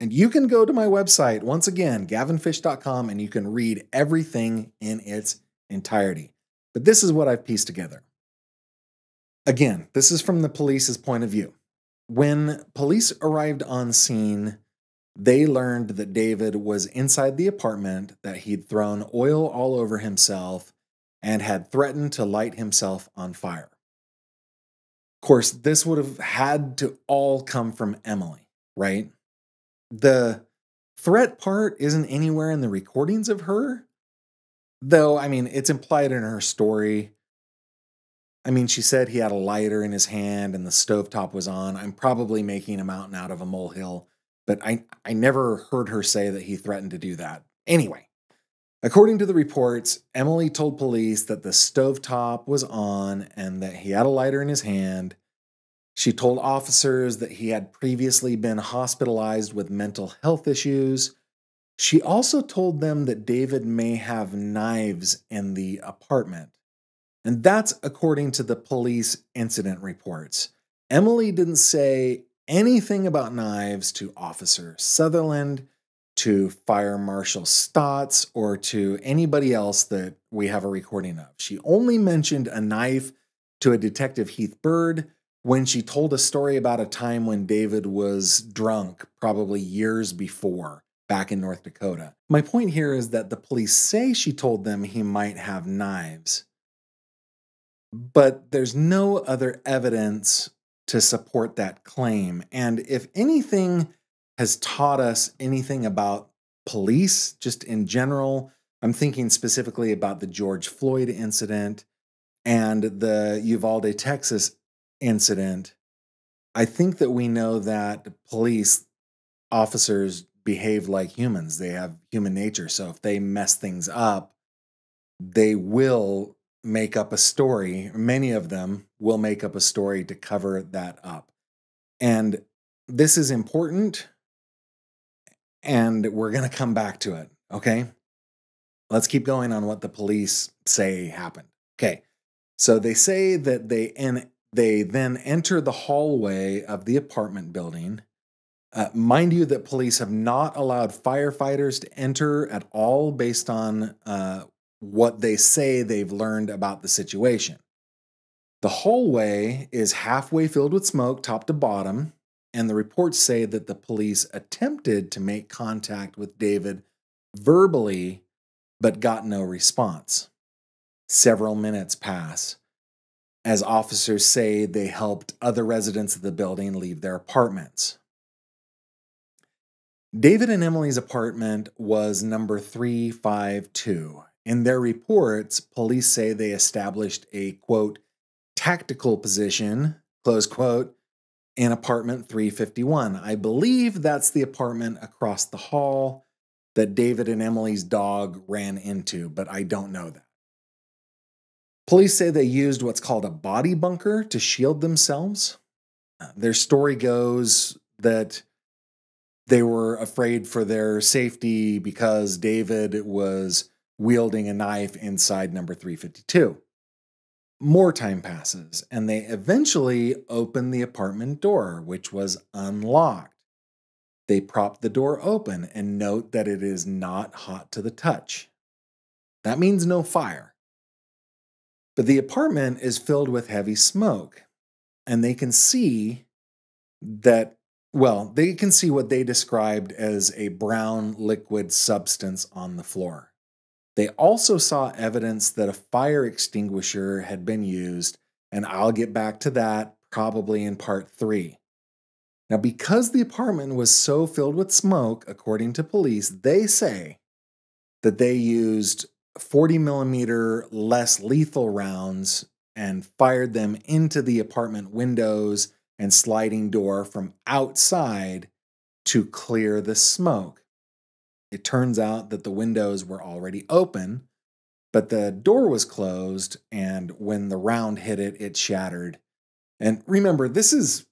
And you can go to my website, once again, gavinfish.com, and you can read everything in its entirety. But this is what I've pieced together. Again, this is from the police's point of view. When police arrived on scene, they learned that David was inside the apartment, that he'd thrown oil all over himself, and had threatened to light himself on fire. Of course, this would have had to all come from Emily, right? The threat part isn't anywhere in the recordings of her, though, I mean, it's implied in her story. I mean, she said he had a lighter in his hand and the stovetop was on. I'm probably making a mountain out of a molehill, but I never heard her say that he threatened to do that. Anyway, according to the reports, Emily told police that the stovetop was on and that he had a lighter in his hand. She told officers that he had previously been hospitalized with mental health issues. She also told them that David may have knives in the apartment. And that's according to the police incident reports. Emily didn't say anything about knives to Officer Sutherland, to Fire Marshal Stotts, or to anybody else that we have a recording of. She only mentioned a knife to a Detective Heath Bird when she told a story about a time when David was drunk, probably years before, back in North Dakota. My point here is that the police say she told them he might have knives, but there's no other evidence to support that claim. And if anything has taught us anything about police, just in general, I'm thinking specifically about the George Floyd incident and the Uvalde, Texas incident, I think that we know that police officers behave like humans. They have human nature. So if they mess things up, they will make up a story. Many of them will make up a story to cover that up. And this is important, and we're going to come back to it, okay? Let's keep going on what the police say happened. Okay, so they say that they then enter the hallway of the apartment building. Mind you that police have not allowed firefighters to enter at all based on what they say they've learned about the situation. The hallway is halfway filled with smoke, top to bottom, and the reports say that the police attempted to make contact with David verbally, but got no response. Several minutes pass as officers say they helped other residents of the building leave their apartments. David and Emily's apartment was number 352. In their reports, police say they established a, quote, tactical position, close quote, in apartment 351. I believe that's the apartment across the hall that David and Emily's dog ran into, but I don't know that. Police say they used what's called a body bunker to shield themselves. Their story goes that they were afraid for their safety because David was wielding a knife inside number 352. More time passes, and they eventually open the apartment door, which was unlocked. They prop the door open and note that it is not hot to the touch. That means no fire. But the apartment is filled with heavy smoke, and they can see that, well, they can see what they described as a brown liquid substance on the floor. They also saw evidence that a fire extinguisher had been used, and I'll get back to that probably in part 3. Now, because the apartment was so filled with smoke, according to police, they say that they used 40 millimeter less lethal rounds and fired them into the apartment windows and sliding door from outside to clear the smoke. It turns out that the windows were already open, but the door was closed, and when the round hit it, it shattered. And remember, this is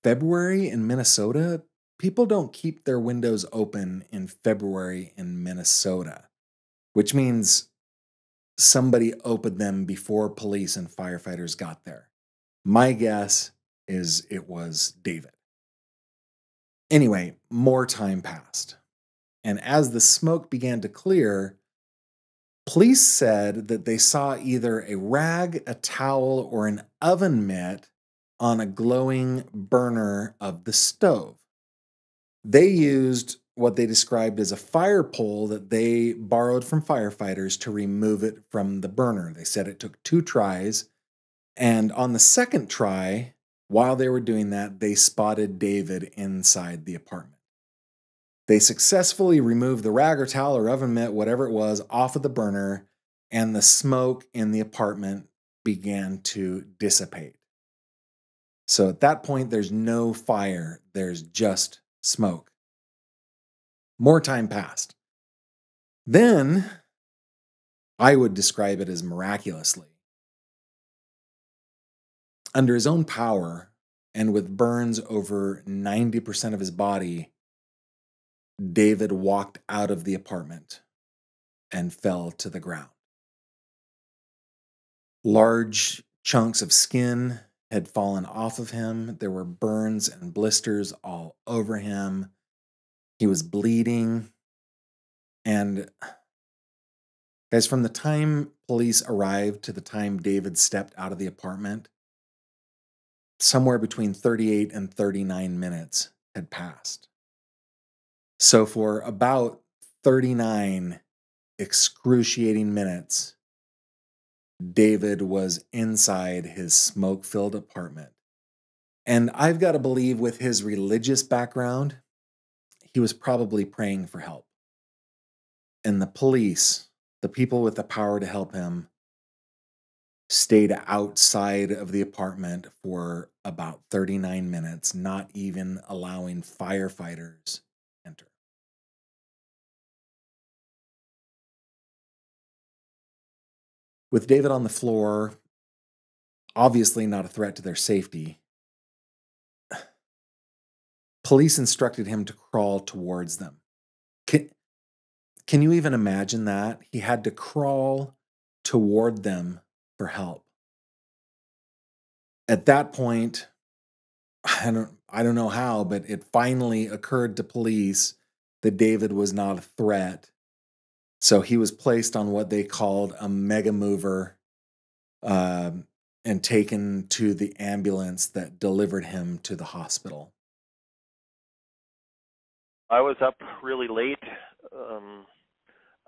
February in Minnesota. People don't keep their windows open in February in Minnesota, which means somebody opened them before police and firefighters got there. My guess is it was David. Anyway, more time passed. And as the smoke began to clear, police said that they saw either a rag, a towel, or an oven mitt on a glowing burner of the stove. They used what they described as a fire pole that they borrowed from firefighters to remove it from the burner. They said it took 2 tries. And on the second try, while they were doing that, they spotted David inside the apartment. They successfully removed the rag or towel or oven mitt, whatever it was, off of the burner, and the smoke in the apartment began to dissipate. So at that point, there's no fire, there's just smoke. More time passed. Then, I would describe it as miraculously. Under his own power, and with burns over 90% of his body, David walked out of the apartment and fell to the ground. Large chunks of skin had fallen off of him. There were burns and blisters all over him. He was bleeding. And guys, from the time police arrived to the time David stepped out of the apartment, somewhere between 38 and 39 minutes had passed. So for about 39 excruciating minutes, David was inside his smoke-filled apartment. And I've got to believe with his religious background, he was probably praying for help. And the police, the people with the power to help him, stayed outside of the apartment for about 39 minutes, not even allowing firefighters to enter. With David on the floor, obviously not a threat to their safety, police instructed him to crawl towards them. Can you even imagine that? He had to crawl toward them for help. At that point, I don't know how, but it finally occurred to police that David was not a threat. So he was placed on what they called a mega mover and taken to the ambulance that delivered him to the hospital. I was up really late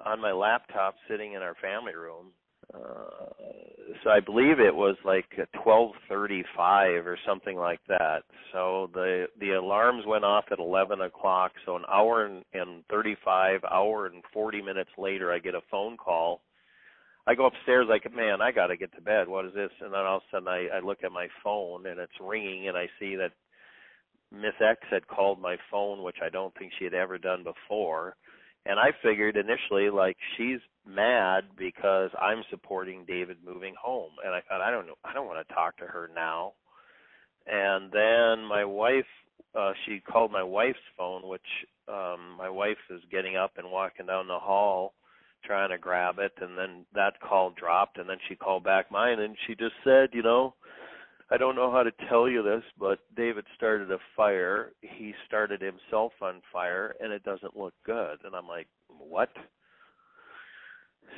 on my laptop sitting in our family room. So I believe it was like 12:35 or something like that. So the alarms went off at 11 o'clock. So an hour and 35, hour and 40 minutes later, I get a phone call. I go upstairs like, man, I got to get to bed. What is this? And then all of a sudden I look at my phone and it's ringing and I see that Miss X had called my phone, which I don't think she had ever done before. And I figured initially, like, she's mad because I'm supporting David moving home. And I thought, I don't want to talk to her now. And then my wife, she called my wife's phone, which my wife is getting up and walking down the hall trying to grab it. And then that call dropped. And then she called back mine and she just said, I don't know how to tell you this, but David started a fire. He started himself on fire, and it doesn't look good. And I'm like, what?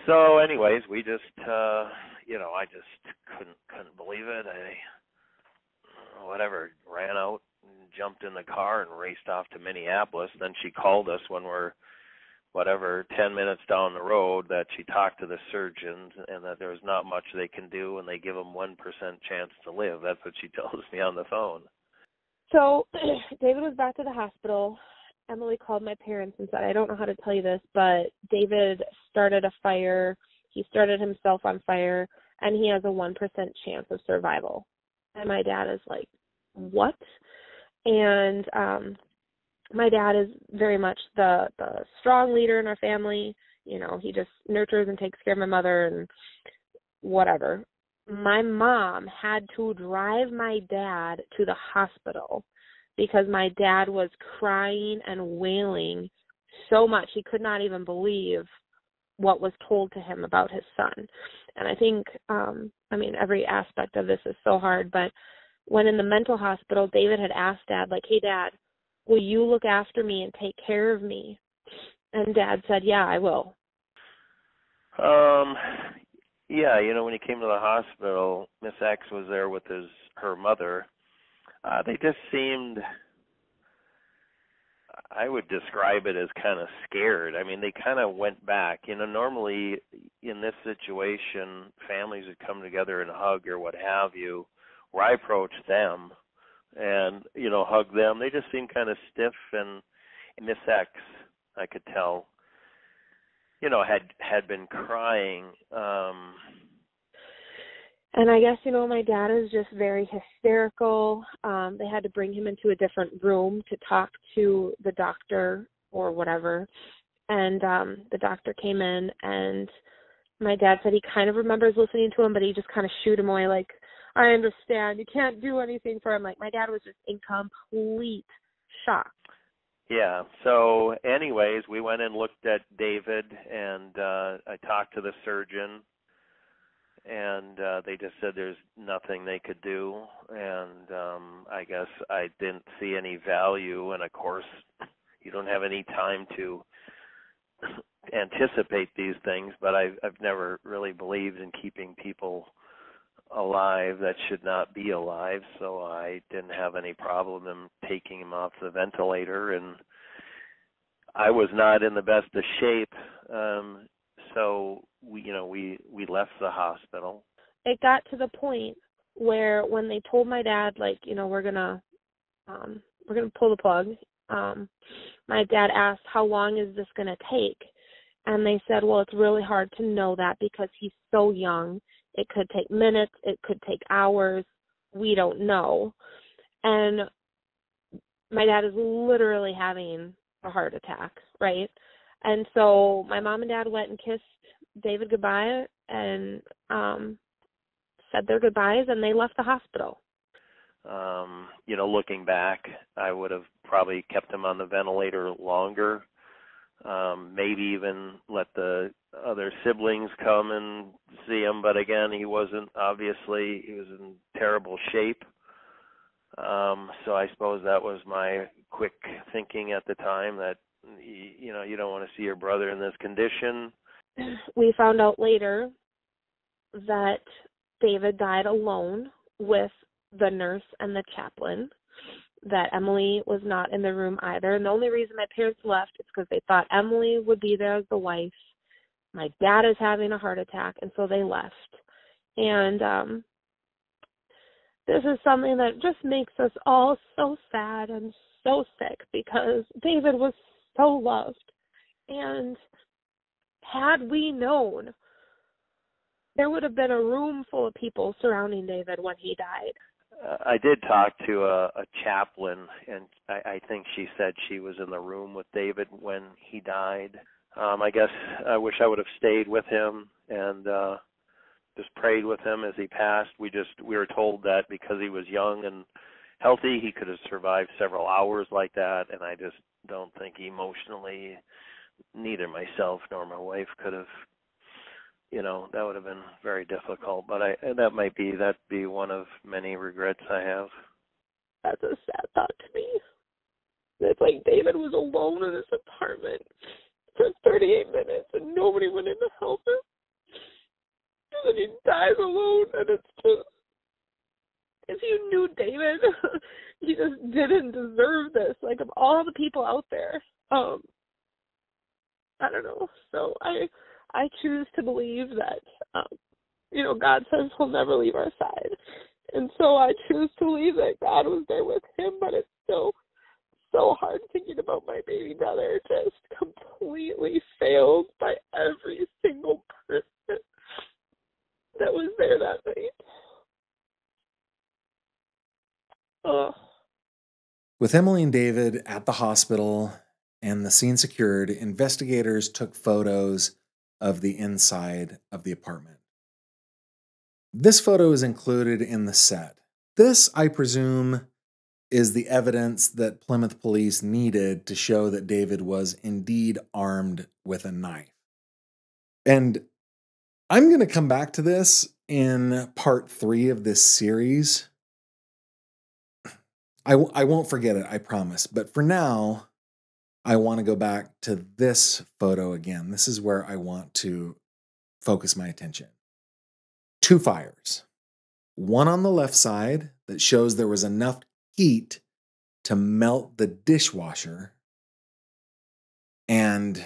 So anyways, we just, I just couldn't believe it. I ran out and jumped in the car and raced off to Minneapolis. Then she called us when we're 10 minutes down the road that she talked to the surgeons and that there's not much they can do and they give them 1% chance to live. That's what she tells me on the phone. So David was back to the hospital. Emily called my parents and said, I don't know how to tell you this, but David started a fire. He started himself on fire, and he has a 1% chance of survival. And my dad is like, what? And my dad is very much the strong leader in our family. He just nurtures and takes care of my mother and whatever. My mom had to drive my dad to the hospital because my dad was crying and wailing so much he could not even believe what was told to him about his son. And I think, every aspect of this is so hard, but when in the mental hospital, David had asked Dad, like, hey, Dad, will you look after me and take care of me? And Dad said, yeah, I will. Yeah, when he came to the hospital, Miss X was there with her mother, They just seemed, I would describe it as kind of scared. I mean, they kind of went back. You know, normally in this situation, families would come together and hug or what have you, where I approached them and, you know, hug them. They just seemed kind of stiff, and Miss X, I could tell, you know, had been crying. And I guess, you know, my dad is just very hysterical. They had to bring him into a different room to talk to the doctor or whatever. And the doctor came in, and my dad said he kind of remembers listening to him, but he just kind of shooed him away like, I understand. You can't do anything for him. Like, my dad was just in complete shock. Yeah. So anyways, we went and looked at David, and I talked to the surgeon, and they just said there's nothing they could do. And I guess I didn't see any value. And of course, you don't have any time to anticipate these things, but I've never really believed in keeping people alive that should not be alive, so I didn't have any problem in taking him off the ventilator, and I was not in the best of shape, so we left the hospital. It got to the point where when they told my dad, like, you know, we're gonna pull the plug, my dad asked, how long is this gonna take? And they said, well, it's really hard to know that because he's so young. It could take minutes. It could take hours. We don't know. And my dad is literally having a heart attack, right? And so my mom and dad went and kissed David goodbye and said their goodbyes, and they left the hospital. Looking back, I would have probably kept him on the ventilator longer. Maybe even let the other siblings come and see him, but again, he was in terrible shape. So I suppose that was my quick thinking at the time, that you don't want to see your brother in this condition. We found out later that David died alone with the nurse and the chaplain, that Emily was not in the room either. And the only reason my parents left is because they thought Emily would be there as the wife. My dad is having a heart attack, and so they left. And this is something that just makes us all so sad and so sick, because David was so loved. And had we known, there would have been a room full of people surrounding David when he died. I did talk to a chaplain, and I think she said she was in the room with David when he died. I guess I wish I would have stayed with him and just prayed with him as he passed. We were told that because he was young and healthy, he could have survived several hours like that, and I just don't think emotionally, neither myself nor my wife could have. That would have been very difficult, but that'd be one of many regrets I have. That's a sad thought to me. It's like David was alone in his apartment for 38 minutes and nobody went in to help him. And then he dies alone, and it's just, if you knew David, he just didn't deserve this. Like, of all the people out there, I don't know. So I choose to believe that, God says he'll never leave our side. And so I choose to believe that God was there with him, but it's still so hard thinking about my baby brother just completely failed by every single person that was there that night. Ugh. With Emily and David at the hospital and the scene secured, investigators took photos of the inside of the apartment. This photo is included in the set. This, I presume, is the evidence that Plymouth police needed to show that David was indeed armed with a knife. And I'm going to come back to this in part 3 of this series. I won't forget it, I promise. But for now, I want to go back to this photo again. This is where I want to focus my attention. 2 fires. One on the left side that shows there was enough heat to melt the dishwasher, and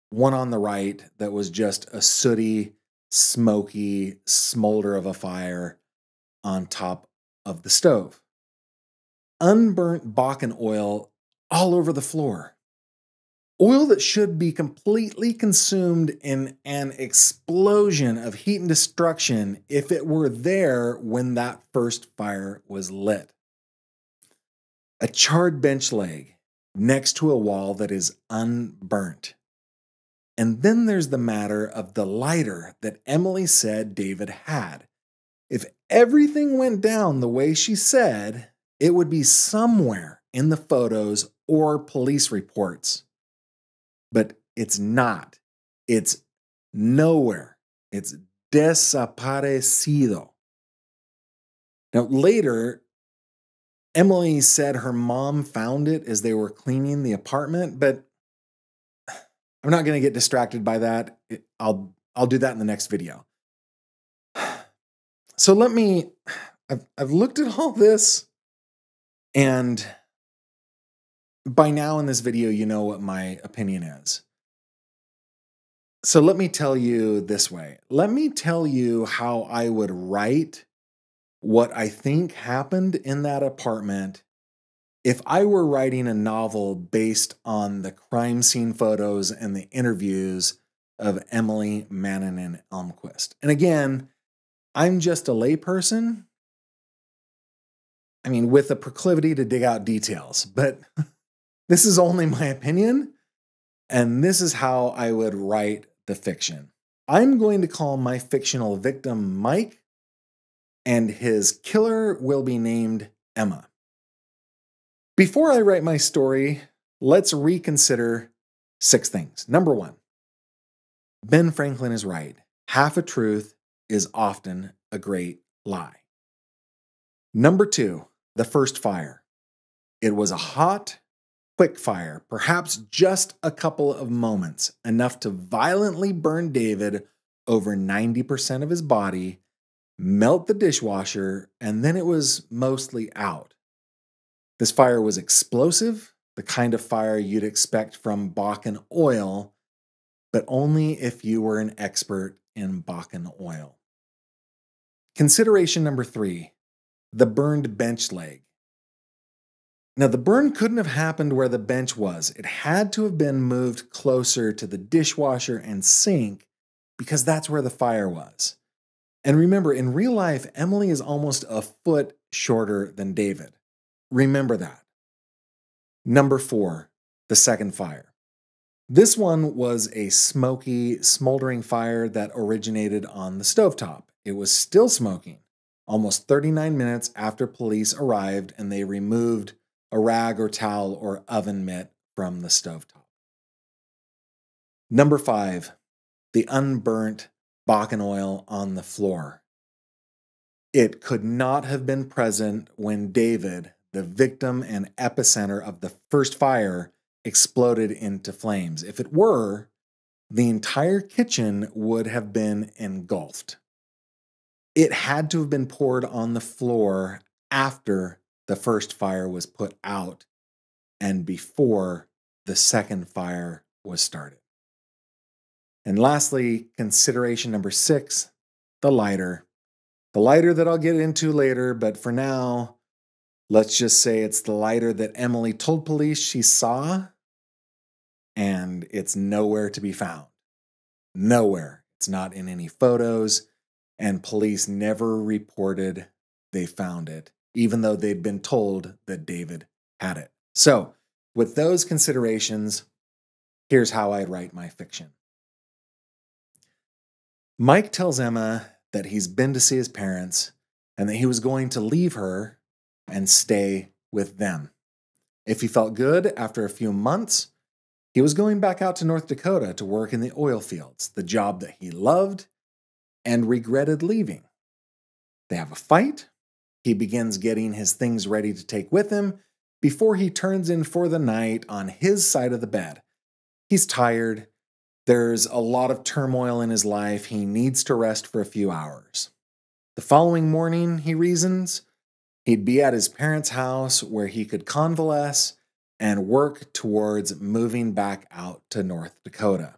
one on the right that was just a sooty, smoky smolder of a fire on top of the stove. Unburnt Bakken oil all over the floor. Oil that should be completely consumed in an explosion of heat and destruction if it were there when that first fire was lit. A charred bench leg next to a wall that is unburnt. And then there's the matter of the lighter that Emily said David had. If everything went down the way she said, it would be somewhere in the photos or police reports. But it's not. It's nowhere. It's desaparecido. Now, later, Emily said her mom found it as they were cleaning the apartment, but I'm not going to get distracted by that. I'll do that in the next video. So I've looked at all this, and by now in this video, you know what my opinion is. So let me tell you this way. Let me tell you how I would write what I think happened in that apartment if I were writing a novel based on the crime scene photos and the interviews of Emily Mannanen Elmquist. And again, I'm just a layperson. I mean, with a proclivity to dig out details, but this is only my opinion, and this is how I would write the fiction. I'm going to call my fictional victim Mike, and his killer will be named Emma. Before I write my story, let's reconsider 6 things. Number 1, Ben Franklin is right. Half a truth is often a great lie. Number 2, the first fire. It was a hot, quick fire, perhaps just a couple of moments, enough to violently burn David over 90% of his body, melt the dishwasher, and then it was mostly out. This fire was explosive, the kind of fire you'd expect from Bakken oil, but only if you were an expert in Bakken oil. Consideration number 3, the burned bench leg. Now, the burn couldn't have happened where the bench was. It had to have been moved closer to the dishwasher and sink because that's where the fire was. And remember, in real life, Emily is almost a foot shorter than David. Remember that. Number 4, the second fire. This one was a smoky, smoldering fire that originated on the stovetop. It was still smoking almost 39 minutes after police arrived and they removed a rag or towel or oven mitt from the stovetop. Number 5, the unburnt Bakken oil on the floor. It could not have been present when David, the victim and epicenter of the first fire, exploded into flames. If it were, the entire kitchen would have been engulfed. It had to have been poured on the floor after the first fire was put out and before the second fire was started. And lastly, consideration number 6, the lighter. The lighter that I'll get into later, but for now, let's just say it's the lighter that Emily told police she saw, and it's nowhere to be found. Nowhere. It's not in any photos, and police never reported they found it, even though they'd been told that David had it. So, with those considerations, here's how I'd write my fiction. Mike tells Emma that he's been to see his parents and that he was going to leave her and stay with them. If he felt good after a few months, he was going back out to North Dakota to work in the oil fields, the job that he loved and regretted leaving. They have a fight. He begins getting his things ready to take with him before he turns in for the night on his side of the bed. He's tired. There's a lot of turmoil in his life. He needs to rest for a few hours. The following morning, he reasons, He'd be at his parents' house where he could convalesce and work towards moving back out to North Dakota.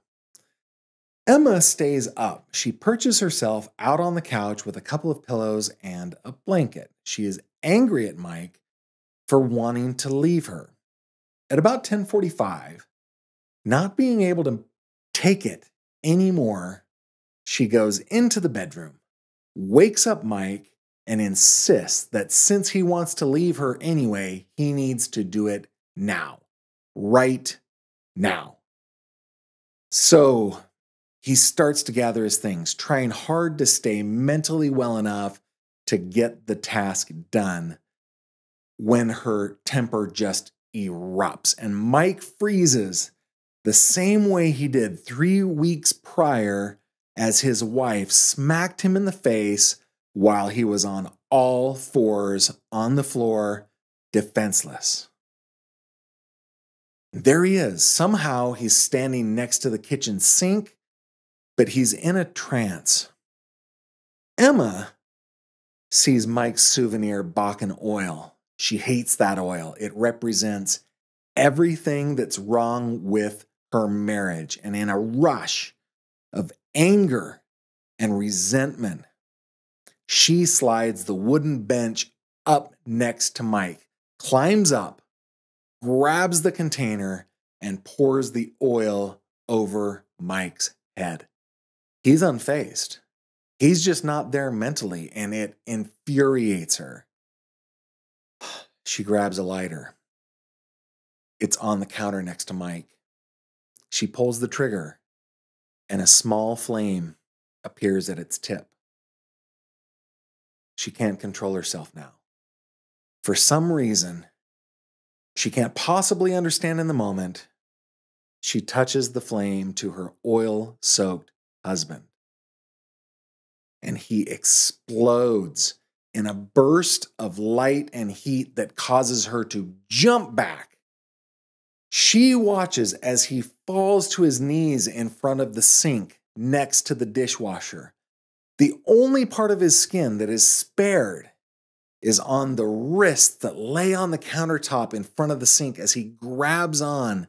Emma stays up. She perches herself out on the couch with a couple of pillows and a blanket. She is angry at Mike for wanting to leave her. At about 10:45, not being able to take it anymore, she goes into the bedroom, wakes up Mike, and insists that since he wants to leave her anyway, he needs to do it now. Right now. So he starts to gather his things, trying hard to stay mentally well enough to get the task done when her temper just erupts. And Mike freezes the same way he did 3 weeks prior as his wife smacked him in the face while he was on all fours on the floor, defenseless. There he is. Somehow he's standing next to the kitchen sink, but he's in a trance. Emma sees Mike's souvenir Bakken oil. She hates that oil. It represents everything that's wrong with her marriage. And in a rush of anger and resentment, she slides the wooden bench up next to Mike, climbs up, grabs the container, and pours the oil over Mike's head. He's unfazed. He's just not there mentally, and it infuriates her. She grabs a lighter. It's on the counter next to Mike. She pulls the trigger, and a small flame appears at its tip. She can't control herself now. For some reason, she can't possibly understand in the moment, she touches the flame to her oil-soaked husband. And he explodes in a burst of light and heat that causes her to jump back. She watches as he falls to his knees in front of the sink next to the dishwasher. The only part of his skin that is spared is on the wrists that lay on the countertop in front of the sink as he grabs on,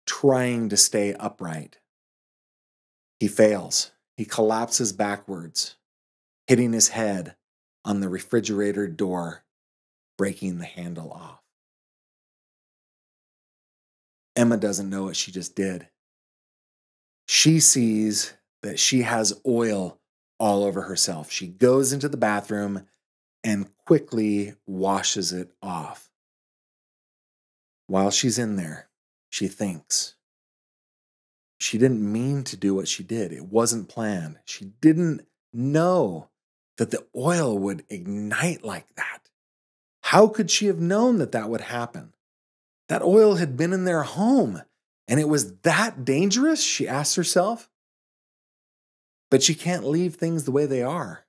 trying to stay upright. He fails. He collapses backwards, hitting his head on the refrigerator door, breaking the handle off. Emma doesn't know what she just did. She sees that she has oil all over herself. She goes into the bathroom and quickly washes it off. While she's in there, she thinks. She didn't mean to do what she did. It wasn't planned. She didn't know that the oil would ignite like that. How could she have known that that would happen? That oil had been in their home, and it was that dangerous, she asked herself. But she can't leave things the way they are.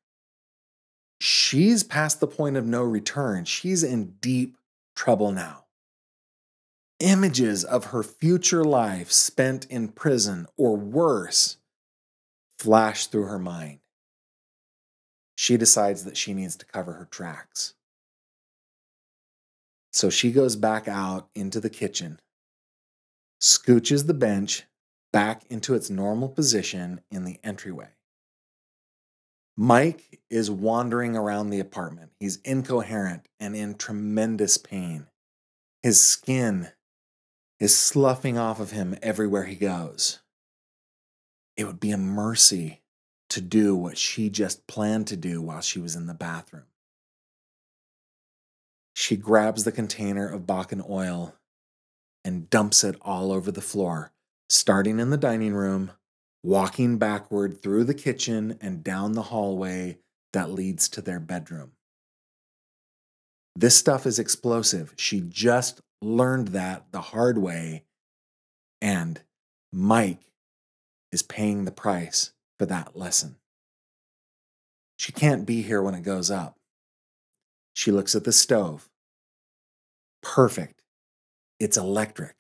She's past the point of no return. She's in deep trouble now. Images of her future life spent in prison or worse flash through her mind. She decides that she needs to cover her tracks. So she goes back out into the kitchen, scooches the bench back into its normal position in the entryway. Mike is wandering around the apartment. He's incoherent and in tremendous pain. His skin is sloughing off of him everywhere he goes. It would be a mercy to do what she just planned to do while she was in the bathroom. She grabs the container of Bakken oil and dumps it all over the floor, starting in the dining room, walking backward through the kitchen and down the hallway that leads to their bedroom. This stuff is explosive. She just learned that the hard way, and Mike is paying the price for that lesson. She can't be here when it goes up. She looks at the stove. Perfect. It's electric.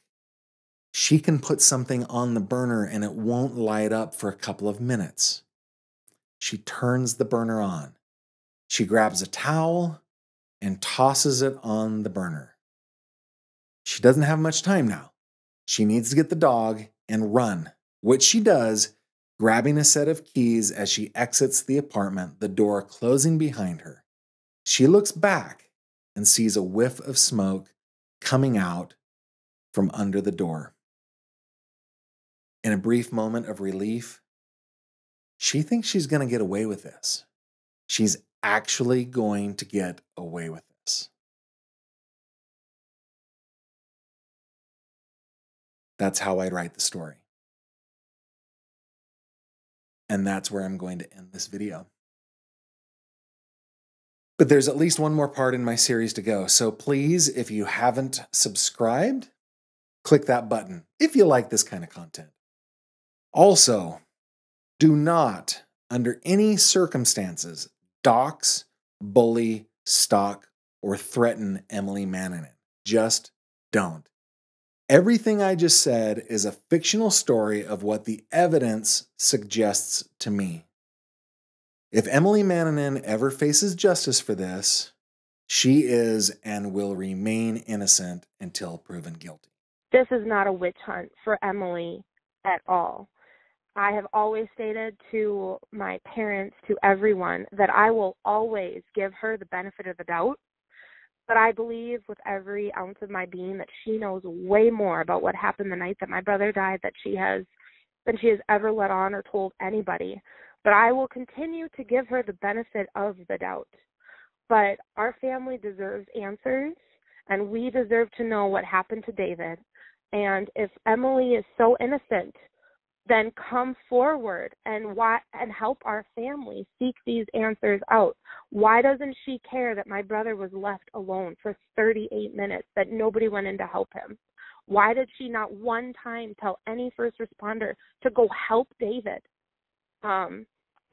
She can put something on the burner and it won't light up for a couple of minutes. She turns the burner on. She grabs a towel and tosses it on the burner. She doesn't have much time now. She needs to get the dog and run, which she does, grabbing a set of keys as she exits the apartment, the door closing behind her. She looks back and sees a whiff of smoke coming out from under the door. In a brief moment of relief, she thinks she's going to get away with this. She's actually going to get away with this. That's how I'd write the story. And that's where I'm going to end this video. But there's at least one more part in my series to go. So please, if you haven't subscribed, click that button if you like this kind of content. Also, do not, under any circumstances, dox, bully, stalk, or threaten Emily Mannanen. Just don't. Everything I just said is a fictional story of what the evidence suggests to me. If Emily Mannanen ever faces justice for this, she is and will remain innocent until proven guilty. This is not a witch hunt for Emily at all. I have always stated to my parents, to everyone, that I will always give her the benefit of the doubt. But I believe with every ounce of my being that she knows way more about what happened the night that my brother died than she has ever let on or told anybody. But I will continue to give her the benefit of the doubt. But our family deserves answers, and we deserve to know what happened to David. And if Emily is so innocent, then come forward and help our family seek these answers out. Why doesn't she care that my brother was left alone for 38 minutes, that nobody went in to help him? Why did she not one time tell any first responder to go help David?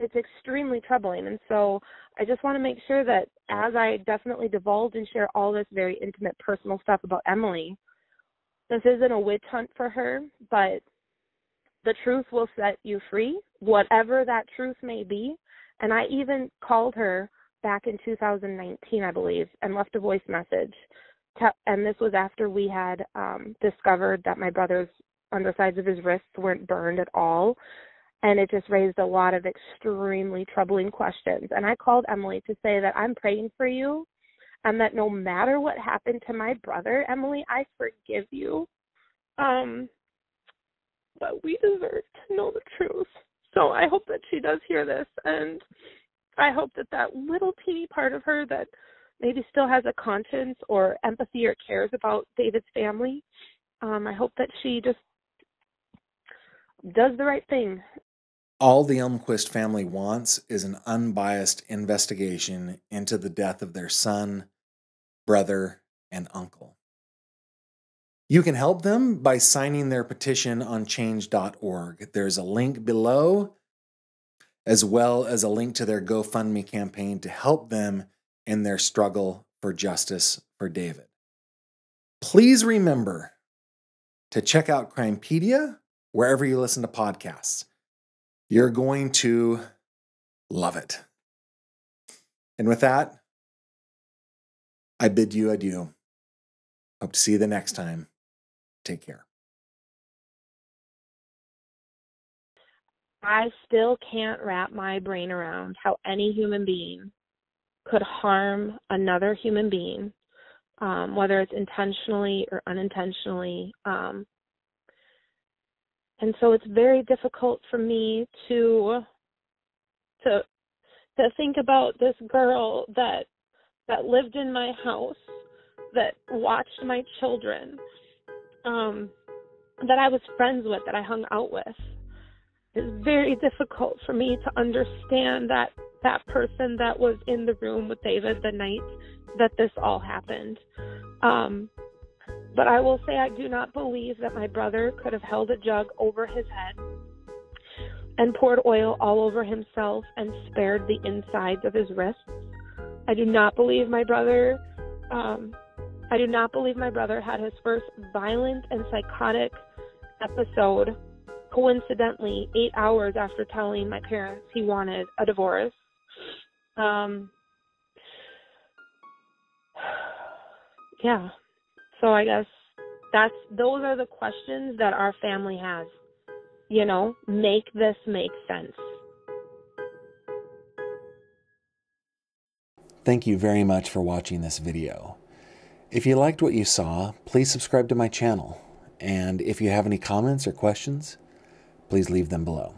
It's extremely troubling. And so I just want to make sure that as I definitely divulge and share all this very intimate personal stuff about Emily, this isn't a witch hunt for her, but the truth will set you free, whatever that truth may be. And I even called her back in 2019, I believe, and left a voice message. And this was after we had discovered that my brother's undersides of his wrists weren't burned at all. And it just raised a lot of extremely troubling questions. And I called Emily to say that I'm praying for you, and that no matter what happened to my brother, Emily, I forgive you. But we deserve to know the truth. So I hope that she does hear this, and I hope that that little teeny part of her that maybe still has a conscience or empathy or cares about David's family, I hope that she just does the right thing. All the Elmquist family wants is an unbiased investigation into the death of their son, brother, and uncle. You can help them by signing their petition on change.org. There's a link below, as well as a link to their GoFundMe campaign to help them in their struggle for justice for David. Please remember to check out Crimepedia wherever you listen to podcasts. You're going to love it. And with that, I bid you adieu. Hope to see you the next time. Take care. I still can't wrap my brain around how any human being could harm another human being, whether it's intentionally or unintentionally. And so it's very difficult for me to think about this girl that lived in my house, that watched my children, that I was friends with, that I hung out with. It's very difficult for me to understand that person that was in the room with David the night that this all happened. But I will say I do not believe that my brother could have held a jug over his head and poured oil all over himself and spared the insides of his wrists. I do not believe my brother had his first violent and psychotic episode, coincidentally, 8 hours after telling my parents he wanted a divorce. Yeah. So I guess those are the questions that our family has. You know, make this make sense. Thank you very much for watching this video. If you liked what you saw, please subscribe to my channel. And if you have any comments or questions, please leave them below.